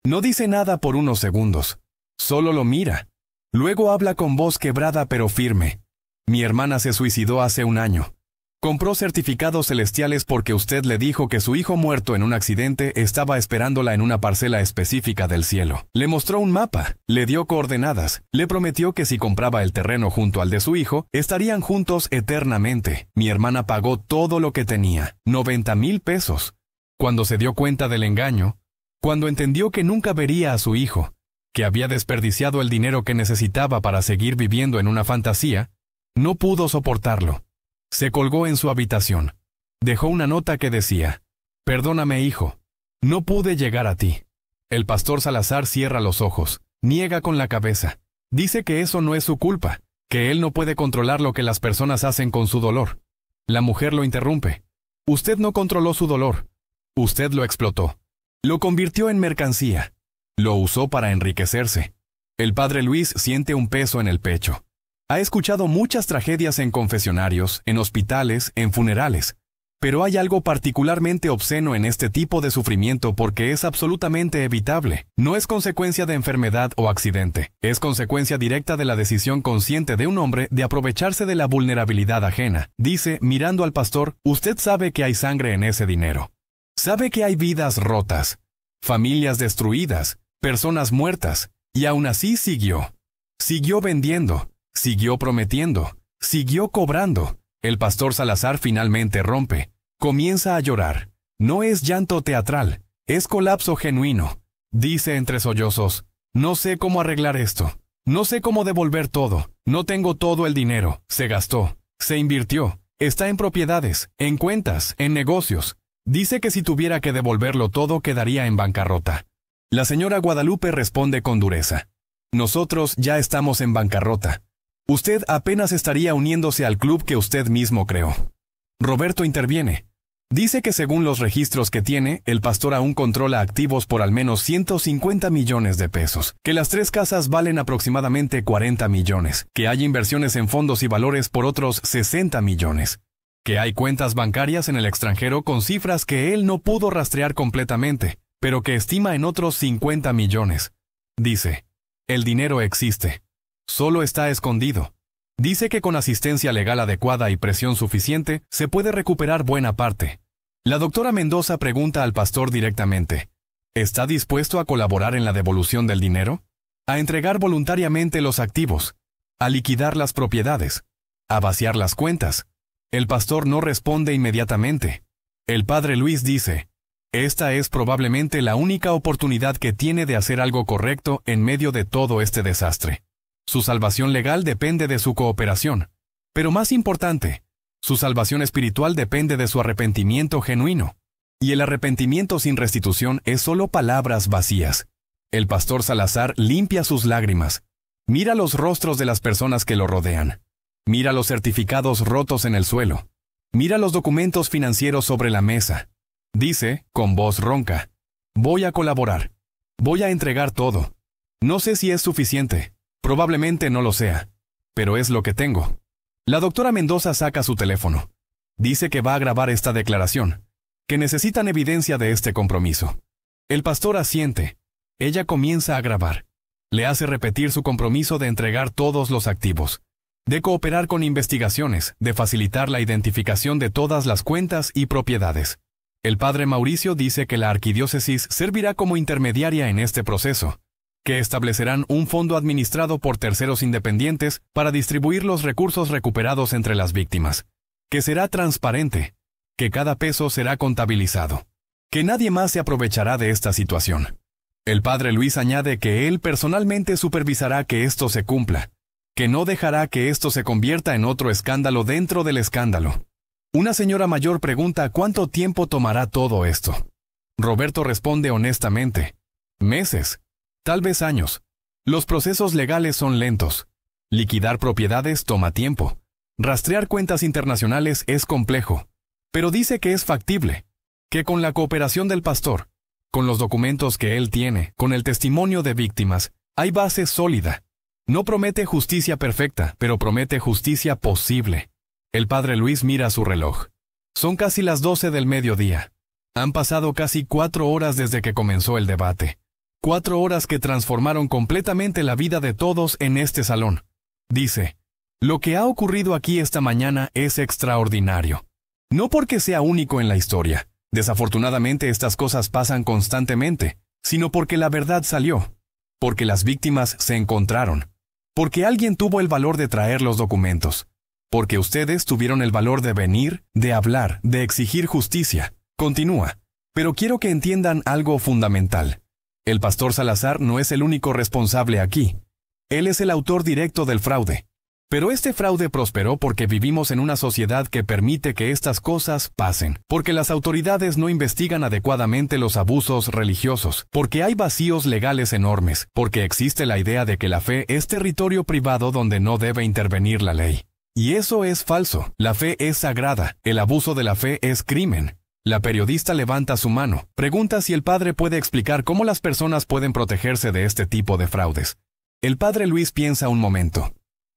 No dice nada por unos segundos. Solo lo mira. Luego habla con voz quebrada pero firme. Mi hermana se suicidó hace un año. Compró certificados celestiales porque usted le dijo que su hijo muerto en un accidente estaba esperándola en una parcela específica del cielo. Le mostró un mapa, le dio coordenadas, le prometió que si compraba el terreno junto al de su hijo, estarían juntos eternamente. Mi hermana pagó todo lo que tenía, 90,000 pesos. Cuando se dio cuenta del engaño, cuando entendió que nunca vería a su hijo, que había desperdiciado el dinero que necesitaba para seguir viviendo en una fantasía, no pudo soportarlo. Se colgó en su habitación. Dejó una nota que decía, «Perdóname, hijo. No pude llegar a ti». El pastor Salazar cierra los ojos, niega con la cabeza. Dice que eso no es su culpa, que él no puede controlar lo que las personas hacen con su dolor. La mujer lo interrumpe. Usted no controló su dolor. Usted lo explotó. Lo convirtió en mercancía. Lo usó para enriquecerse. El padre Luis siente un peso en el pecho. Ha escuchado muchas tragedias en confesionarios, en hospitales, en funerales. Pero hay algo particularmente obsceno en este tipo de sufrimiento porque es absolutamente evitable. No es consecuencia de enfermedad o accidente. Es consecuencia directa de la decisión consciente de un hombre de aprovecharse de la vulnerabilidad ajena. Dice, mirando al pastor, usted sabe que hay sangre en ese dinero. Sabe que hay vidas rotas, familias destruidas, personas muertas, y aún así siguió. Siguió vendiendo, siguió prometiendo, siguió cobrando. El pastor Salazar finalmente rompe. Comienza a llorar. No es llanto teatral, es colapso genuino. Dice entre sollozos, no sé cómo arreglar esto. No sé cómo devolver todo. No tengo todo el dinero. Se gastó, se invirtió, está en propiedades, en cuentas, en negocios. Dice que si tuviera que devolverlo todo quedaría en bancarrota. La señora Guadalupe responde con dureza. Nosotros ya estamos en bancarrota. Usted apenas estaría uniéndose al club que usted mismo creó. Roberto interviene. Dice que según los registros que tiene, el pastor aún controla activos por al menos 150 millones de pesos, que las 3 casas valen aproximadamente 40 millones, que hay inversiones en fondos y valores por otros 60 millones. Que hay cuentas bancarias en el extranjero con cifras que él no pudo rastrear completamente, pero que estima en otros 50 millones. Dice, el dinero existe, solo está escondido. Dice que con asistencia legal adecuada y presión suficiente, se puede recuperar buena parte. La doctora Mendoza pregunta al pastor directamente, ¿está dispuesto a colaborar en la devolución del dinero? ¿A entregar voluntariamente los activos? ¿A liquidar las propiedades? ¿A vaciar las cuentas? El pastor no responde inmediatamente. El padre Luis dice, Esta es probablemente la única oportunidad que tiene de hacer algo correcto en medio de todo este desastre. Su salvación legal depende de su cooperación. Pero más importante, su salvación espiritual depende de su arrepentimiento genuino. Y el arrepentimiento sin restitución es solo palabras vacías. El pastor Salazar limpia sus lágrimas. Mira los rostros de las personas que lo rodean. Mira los certificados rotos en el suelo. Mira los documentos financieros sobre la mesa. Dice, con voz ronca, voy a colaborar. Voy a entregar todo. No sé si es suficiente. Probablemente no lo sea. Pero es lo que tengo. La doctora Mendoza saca su teléfono. Dice que va a grabar esta declaración, que necesitan evidencia de este compromiso. El pastor asiente. Ella comienza a grabar. Le hace repetir su compromiso de entregar todos los activos, de cooperar con investigaciones, de facilitar la identificación de todas las cuentas y propiedades. El padre Mauricio dice que la arquidiócesis servirá como intermediaria en este proceso, que establecerán un fondo administrado por terceros independientes para distribuir los recursos recuperados entre las víctimas, que será transparente, que cada peso será contabilizado, que nadie más se aprovechará de esta situación. El padre Luis añade que él personalmente supervisará que esto se cumpla, que no dejará que esto se convierta en otro escándalo dentro del escándalo. Una señora mayor pregunta cuánto tiempo tomará todo esto. Roberto responde honestamente, meses, tal vez años. Los procesos legales son lentos. Liquidar propiedades toma tiempo. Rastrear cuentas internacionales es complejo. Pero dice que es factible, que con la cooperación del pastor, con los documentos que él tiene, con el testimonio de víctimas, hay base sólida. No promete justicia perfecta, pero promete justicia posible. El padre Luis mira su reloj. Son casi las 12 del mediodía. Han pasado casi 4 horas desde que comenzó el debate. 4 horas que transformaron completamente la vida de todos en este salón. Dice, lo que ha ocurrido aquí esta mañana es extraordinario. No porque sea único en la historia. Desafortunadamente estas cosas pasan constantemente, sino porque la verdad salió. Porque las víctimas se encontraron. Porque alguien tuvo el valor de traer los documentos. Porque ustedes tuvieron el valor de venir, de hablar, de exigir justicia. Continúa. Pero quiero que entiendan algo fundamental. El pastor Salazar no es el único responsable aquí. Él es el autor directo del fraude. Pero este fraude prosperó porque vivimos en una sociedad que permite que estas cosas pasen, porque las autoridades no investigan adecuadamente los abusos religiosos, porque hay vacíos legales enormes, porque existe la idea de que la fe es territorio privado donde no debe intervenir la ley. Y eso es falso. La fe es sagrada. El abuso de la fe es crimen. La periodista levanta su mano. Pregunta si el padre puede explicar cómo las personas pueden protegerse de este tipo de fraudes. El padre Luis piensa un momento.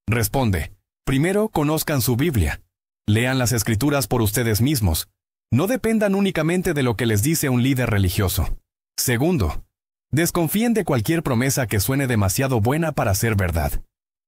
Responde, primero conozcan su Biblia. Lean las Escrituras por ustedes mismos. No dependan únicamente de lo que les dice un líder religioso. Segundo, desconfíen de cualquier promesa que suene demasiado buena para ser verdad.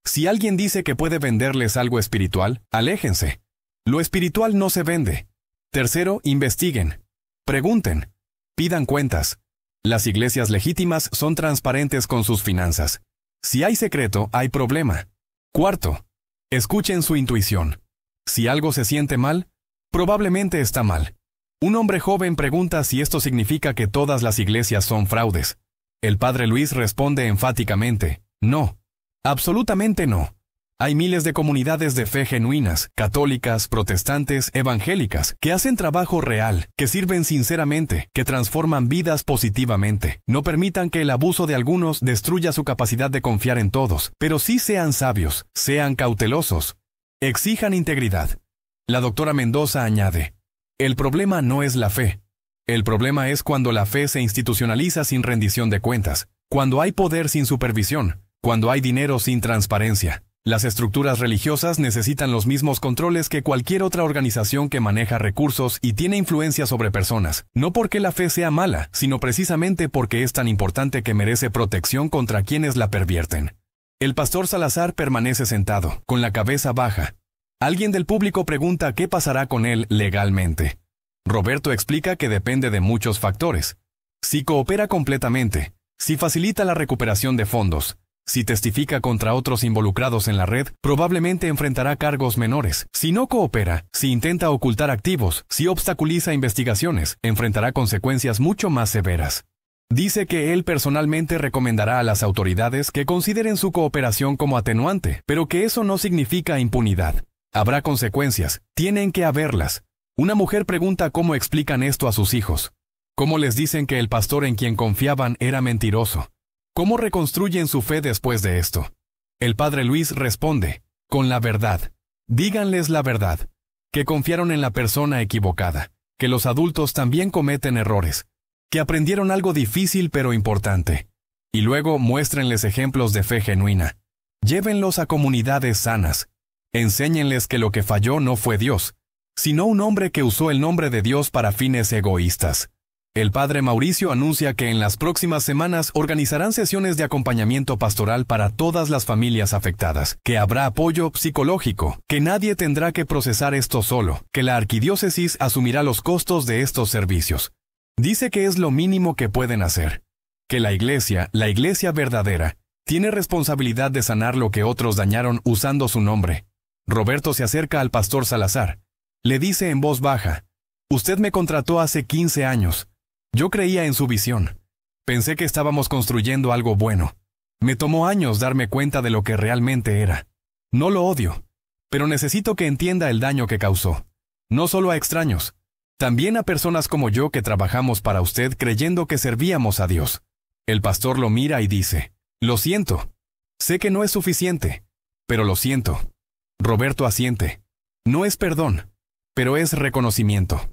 Si alguien dice que puede venderles algo espiritual, aléjense. Lo espiritual no se vende. Tercero, investiguen. Pregunten. Pidan cuentas. Las iglesias legítimas son transparentes con sus finanzas. Si hay secreto, hay problema. Cuarto, escuchen su intuición. Si algo se siente mal, probablemente está mal. Un hombre joven pregunta si esto significa que todas las iglesias son fraudes. El padre Luis responde enfáticamente, no. Absolutamente no. Hay miles de comunidades de fe genuinas, católicas, protestantes, evangélicas, que hacen trabajo real, que sirven sinceramente, que transforman vidas positivamente. No permitan que el abuso de algunos destruya su capacidad de confiar en todos, pero sí sean sabios, sean cautelosos. Exijan integridad. La doctora Mendoza añade, el problema no es la fe. El problema es cuando la fe se institucionaliza sin rendición de cuentas, cuando hay poder sin supervisión, cuando hay dinero sin transparencia. Las estructuras religiosas necesitan los mismos controles que cualquier otra organización que maneja recursos y tiene influencia sobre personas, no porque la fe sea mala, sino precisamente porque es tan importante que merece protección contra quienes la pervierten. El pastor Salazar permanece sentado, con la cabeza baja. Alguien del público pregunta qué pasará con él legalmente. Roberto explica que depende de muchos factores. Si coopera completamente, si facilita la recuperación de fondos, Si testifica contra otros involucrados en la red, probablemente enfrentará cargos menores. Si no coopera, si intenta ocultar activos, si obstaculiza investigaciones, enfrentará consecuencias mucho más severas. Dice que él personalmente recomendará a las autoridades que consideren su cooperación como atenuante, pero que eso no significa impunidad. Habrá consecuencias, tienen que haberlas. Una mujer pregunta cómo explican esto a sus hijos. ¿Cómo les dicen que el pastor en quien confiaban era mentiroso? ¿Cómo reconstruyen su fe después de esto? El padre Luis responde, con la verdad. Díganles la verdad, que confiaron en la persona equivocada, que los adultos también cometen errores, que aprendieron algo difícil pero importante. Y luego muéstrenles ejemplos de fe genuina. Llévenlos a comunidades sanas. Enséñenles que lo que falló no fue Dios, sino un hombre que usó el nombre de Dios para fines egoístas. El padre Mauricio anuncia que en las próximas semanas organizarán sesiones de acompañamiento pastoral para todas las familias afectadas, que habrá apoyo psicológico, que nadie tendrá que procesar esto solo, que la arquidiócesis asumirá los costos de estos servicios. Dice que es lo mínimo que pueden hacer, que la iglesia verdadera, tiene responsabilidad de sanar lo que otros dañaron usando su nombre. Roberto se acerca al pastor Salazar. Le dice en voz baja, «Usted me contrató hace 15 años. Yo creía en su visión. Pensé que estábamos construyendo algo bueno. Me tomó años darme cuenta de lo que realmente era. No lo odio, pero necesito que entienda el daño que causó. No solo a extraños, también a personas como yo que trabajamos para usted creyendo que servíamos a Dios». El pastor lo mira y dice, «Lo siento. Sé que no es suficiente, pero lo siento». Roberto asiente. No es perdón, pero es reconocimiento.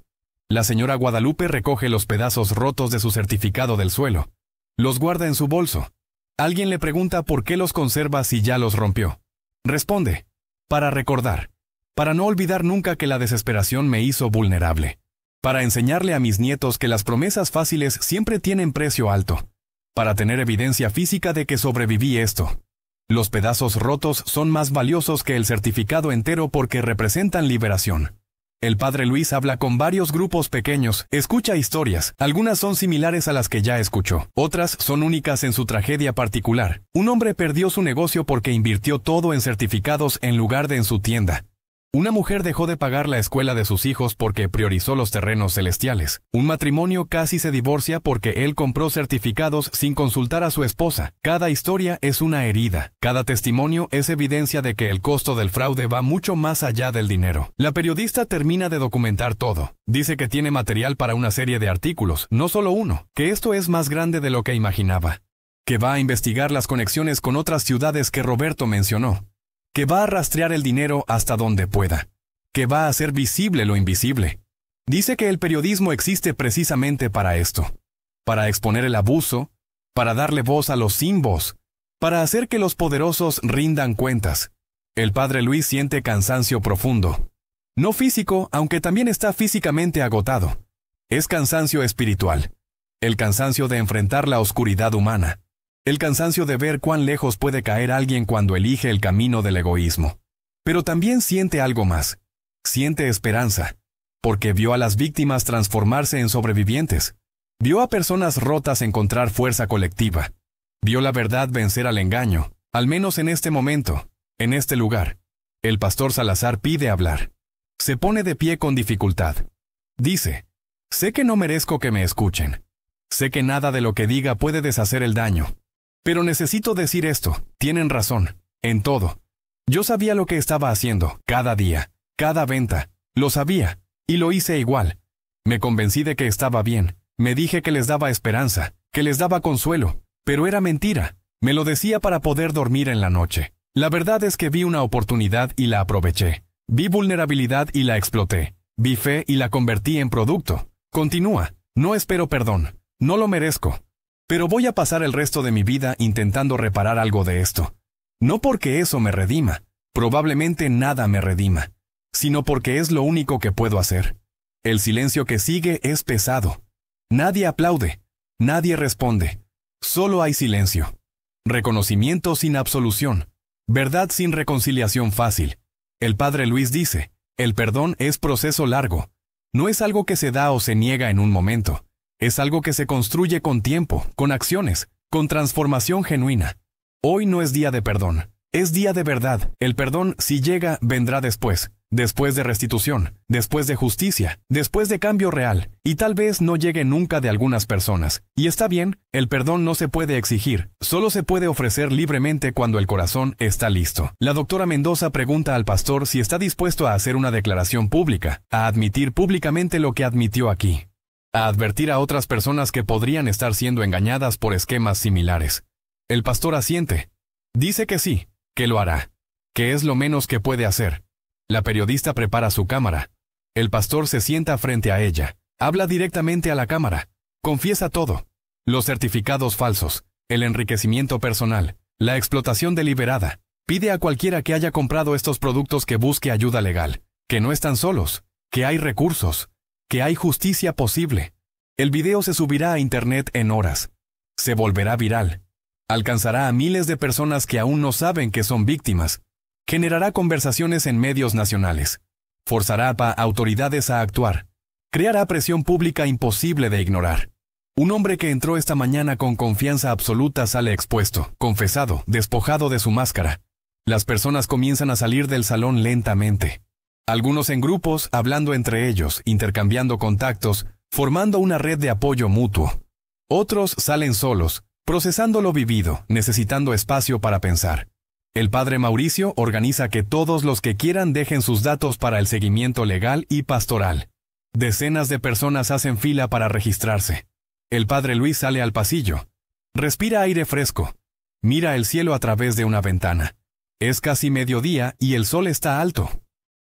La señora Guadalupe recoge los pedazos rotos de su certificado del suelo. Los guarda en su bolso. Alguien le pregunta por qué los conserva si ya los rompió. Responde, para recordar, para no olvidar nunca que la desesperación me hizo vulnerable, para enseñarle a mis nietos que las promesas fáciles siempre tienen precio alto, para tener evidencia física de que sobreviví esto. Los pedazos rotos son más valiosos que el certificado entero porque representan liberación. El padre Luis habla con varios grupos pequeños, escucha historias, algunas son similares a las que ya escuchó, otras son únicas en su tragedia particular. Un hombre perdió su negocio porque invirtió todo en certificados en lugar de en su tienda. Una mujer dejó de pagar la escuela de sus hijos porque priorizó los terrenos celestiales. Un matrimonio casi se divorcia porque él compró certificados sin consultar a su esposa. Cada historia es una herida. Cada testimonio es evidencia de que el costo del fraude va mucho más allá del dinero. La periodista termina de documentar todo. Dice que tiene material para una serie de artículos, no solo uno, que esto es más grande de lo que imaginaba. Que va a investigar las conexiones con otras ciudades que Roberto mencionó. Que va a rastrear el dinero hasta donde pueda, que va a hacer visible lo invisible. Dice que el periodismo existe precisamente para esto, para exponer el abuso, para darle voz a los sin voz, para hacer que los poderosos rindan cuentas. El padre Luis siente cansancio profundo. No físico, aunque también está físicamente agotado. Es cansancio espiritual, el cansancio de enfrentar la oscuridad humana. El cansancio de ver cuán lejos puede caer alguien cuando elige el camino del egoísmo. Pero también siente algo más. Siente esperanza, porque vio a las víctimas transformarse en sobrevivientes. Vio a personas rotas encontrar fuerza colectiva. Vio la verdad vencer al engaño, al menos en este momento, en este lugar. El pastor Salazar pide hablar. Se pone de pie con dificultad. Dice, sé que no merezco que me escuchen. Sé que nada de lo que diga puede deshacer el daño. Pero necesito decir esto, tienen razón, en todo. Yo sabía lo que estaba haciendo, cada día, cada venta, lo sabía, y lo hice igual. Me convencí de que estaba bien, me dije que les daba esperanza, que les daba consuelo, pero era mentira, me lo decía para poder dormir en la noche. La verdad es que vi una oportunidad y la aproveché, vi vulnerabilidad y la exploté, vi fe y la convertí en producto. Continúa, no espero perdón, no lo merezco. Pero voy a pasar el resto de mi vida intentando reparar algo de esto. No porque eso me redima, probablemente nada me redima, sino porque es lo único que puedo hacer. El silencio que sigue es pesado. Nadie aplaude, nadie responde. Solo hay silencio. Reconocimiento sin absolución. Verdad sin reconciliación fácil. El padre Luis dice, el perdón es proceso largo. No es algo que se da o se niega en un momento. Es algo que se construye con tiempo, con acciones, con transformación genuina. Hoy no es día de perdón. Es día de verdad. El perdón, si llega, vendrá después. Después de restitución, después de justicia, después de cambio real, y tal vez no llegue nunca de algunas personas. Y está bien, el perdón no se puede exigir, solo se puede ofrecer libremente cuando el corazón está listo. La doctora Mendoza pregunta al pastor si está dispuesto a hacer una declaración pública, a admitir públicamente lo que admitió aquí, a advertir a otras personas que podrían estar siendo engañadas por esquemas similares. El pastor asiente. Dice que sí, que lo hará, que es lo menos que puede hacer. La periodista prepara su cámara. El pastor se sienta frente a ella. Habla directamente a la cámara. Confiesa todo. Los certificados falsos, el enriquecimiento personal, la explotación deliberada. Pide a cualquiera que haya comprado estos productos que busque ayuda legal, que no están solos, que hay recursos, que hay justicia posible. El video se subirá a internet en horas. Se volverá viral. Alcanzará a miles de personas que aún no saben que son víctimas. Generará conversaciones en medios nacionales. Forzará a autoridades a actuar. Creará presión pública imposible de ignorar. Un hombre que entró esta mañana con confianza absoluta sale expuesto, confesado, despojado de su máscara. Las personas comienzan a salir del salón lentamente. Algunos en grupos, hablando entre ellos, intercambiando contactos, formando una red de apoyo mutuo. Otros salen solos, procesando lo vivido, necesitando espacio para pensar. El padre Mauricio organiza que todos los que quieran dejen sus datos para el seguimiento legal y pastoral. Decenas de personas hacen fila para registrarse. El padre Luis sale al pasillo. Respira aire fresco. Mira el cielo a través de una ventana. Es casi mediodía y el sol está alto.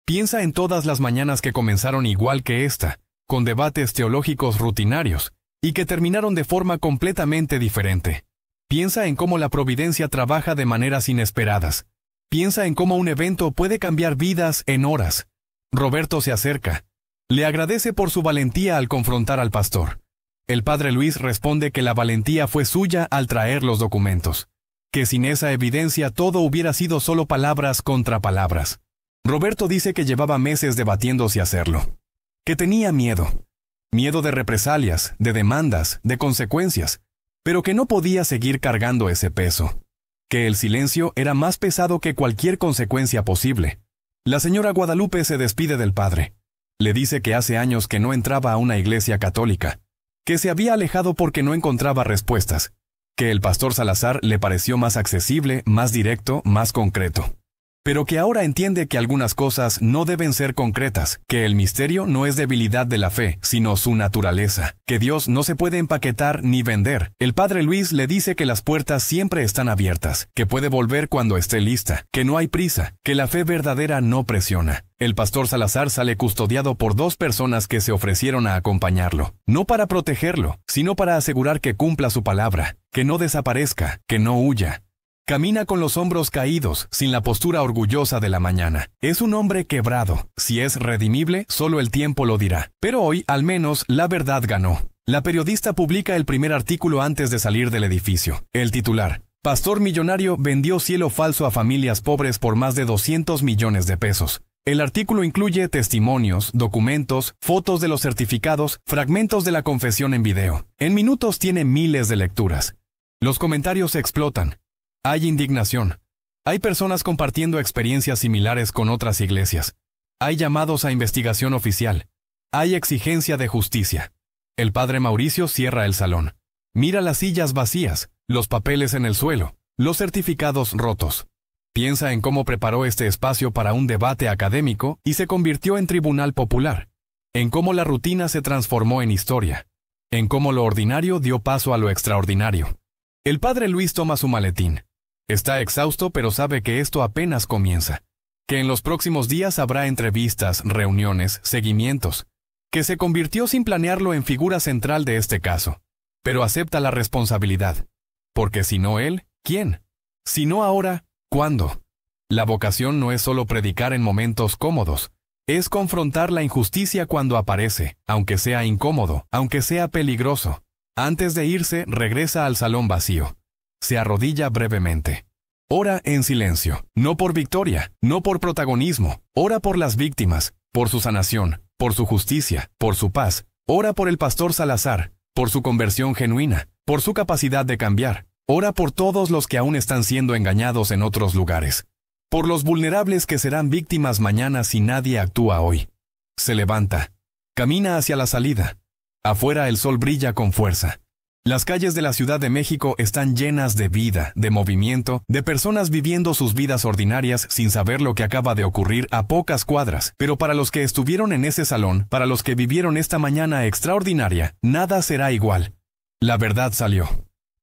Piensa en todas las mañanas que comenzaron igual que esta, con debates teológicos rutinarios, y que terminaron de forma completamente diferente. Piensa en cómo la providencia trabaja de maneras inesperadas. Piensa en cómo un evento puede cambiar vidas en horas. Roberto se acerca. Le agradece por su valentía al confrontar al pastor. El padre Luis responde que la valentía fue suya al traer los documentos. Que sin esa evidencia todo hubiera sido solo palabras contra palabras. Roberto dice que llevaba meses debatiendo si hacerlo. Que tenía miedo. Miedo de represalias, de demandas, de consecuencias, pero que no podía seguir cargando ese peso. Que el silencio era más pesado que cualquier consecuencia posible. La señora Guadalupe se despide del padre. Le dice que hace años que no entraba a una iglesia católica, que se había alejado porque no encontraba respuestas, que el pastor Salazar le pareció más accesible, más directo, más concreto. Pero que ahora entiende que algunas cosas no deben ser concretas, que el misterio no es debilidad de la fe, sino su naturaleza, que Dios no se puede empaquetar ni vender. El padre Luis le dice que las puertas siempre están abiertas, que puede volver cuando esté lista, que no hay prisa, que la fe verdadera no presiona. El pastor Salazar sale custodiado por 2 personas que se ofrecieron a acompañarlo, no para protegerlo, sino para asegurar que cumpla su palabra, que no desaparezca, que no huya. Camina con los hombros caídos, sin la postura orgullosa de la mañana. Es un hombre quebrado. Si es redimible, solo el tiempo lo dirá. Pero hoy, al menos, la verdad ganó. La periodista publica el primer artículo antes de salir del edificio. El titular: Pastor millonario vendió cielo falso a familias pobres por más de 200 millones de pesos. El artículo incluye testimonios, documentos, fotos de los certificados, fragmentos de la confesión en video. En minutos tiene miles de lecturas. Los comentarios explotan. Hay indignación. Hay personas compartiendo experiencias similares con otras iglesias. Hay llamados a investigación oficial. Hay exigencia de justicia. El padre Mauricio cierra el salón. Mira las sillas vacías, los papeles en el suelo, los certificados rotos. Piensa en cómo preparó este espacio para un debate académico y se convirtió en tribunal popular. En cómo la rutina se transformó en historia. En cómo lo ordinario dio paso a lo extraordinario. El padre Luis toma su maletín. Está exhausto, pero sabe que esto apenas comienza. Que en los próximos días habrá entrevistas, reuniones, seguimientos. Que se convirtió sin planearlo en figura central de este caso. Pero acepta la responsabilidad. Porque si no él, ¿quién? Si no ahora, ¿cuándo? La vocación no es solo predicar en momentos cómodos. Es confrontar la injusticia cuando aparece, aunque sea incómodo, aunque sea peligroso. Antes de irse, regresa al salón vacío. Se arrodilla brevemente. Ora en silencio, no por victoria, no por protagonismo. Ora por las víctimas, por su sanación, por su justicia, por su paz. Ora por el pastor Salazar, por su conversión genuina, por su capacidad de cambiar. Ora por todos los que aún están siendo engañados en otros lugares. Por los vulnerables que serán víctimas mañana si nadie actúa hoy. Se levanta. Camina hacia la salida. Afuera el sol brilla con fuerza. Las calles de la Ciudad de México están llenas de vida, de movimiento, de personas viviendo sus vidas ordinarias sin saber lo que acaba de ocurrir a pocas cuadras. Pero para los que estuvieron en ese salón, para los que vivieron esta mañana extraordinaria, nada será igual. La verdad salió.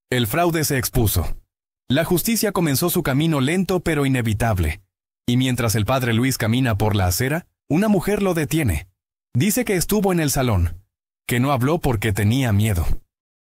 El fraude se expuso. La justicia comenzó su camino lento pero inevitable. Y mientras el padre Luis camina por la acera, una mujer lo detiene. Dice que estuvo en el salón, que no habló porque tenía miedo,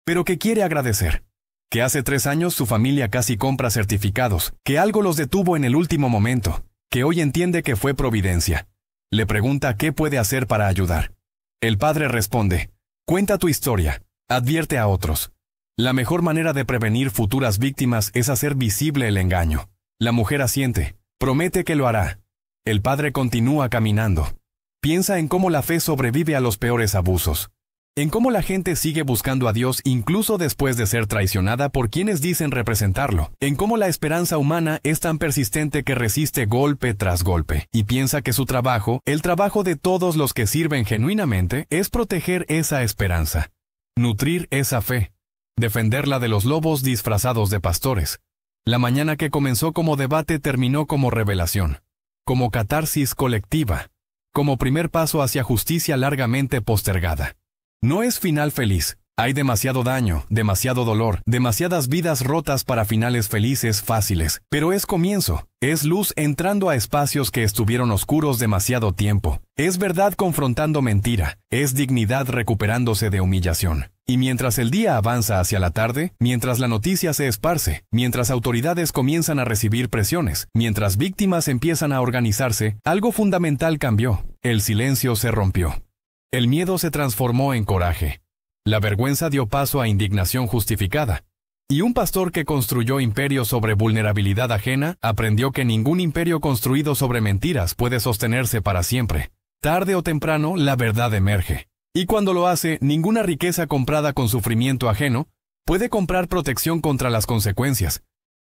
pero que quiere agradecer, que hace 3 años su familia casi compra certificados, que algo los detuvo en el último momento, que hoy entiende que fue providencia. Le pregunta qué puede hacer para ayudar. El padre responde, cuenta tu historia, advierte a otros. La mejor manera de prevenir futuras víctimas es hacer visible el engaño. La mujer asiente, promete que lo hará. El padre continúa caminando. Piensa en cómo la fe sobrevive a los peores abusos. En cómo la gente sigue buscando a Dios incluso después de ser traicionada por quienes dicen representarlo. En cómo la esperanza humana es tan persistente que resiste golpe tras golpe. Y piensa que su trabajo, el trabajo de todos los que sirven genuinamente, es proteger esa esperanza. Nutrir esa fe. Defenderla de los lobos disfrazados de pastores. La mañana que comenzó como debate terminó como revelación. Como catarsis colectiva. Como primer paso hacia justicia largamente postergada. No es final feliz. Hay demasiado daño, demasiado dolor, demasiadas vidas rotas para finales felices fáciles. Pero es comienzo. Es luz entrando a espacios que estuvieron oscuros demasiado tiempo. Es verdad confrontando mentira. Es dignidad recuperándose de humillación. Y mientras el día avanza hacia la tarde, mientras la noticia se esparce, mientras autoridades comienzan a recibir presiones, mientras víctimas empiezan a organizarse, algo fundamental cambió. El silencio se rompió. El miedo se transformó en coraje. La vergüenza dio paso a indignación justificada. Y un pastor que construyó imperios sobre vulnerabilidad ajena aprendió que ningún imperio construido sobre mentiras puede sostenerse para siempre. Tarde o temprano, la verdad emerge. Y cuando lo hace, ninguna riqueza comprada con sufrimiento ajeno puede comprar protección contra las consecuencias.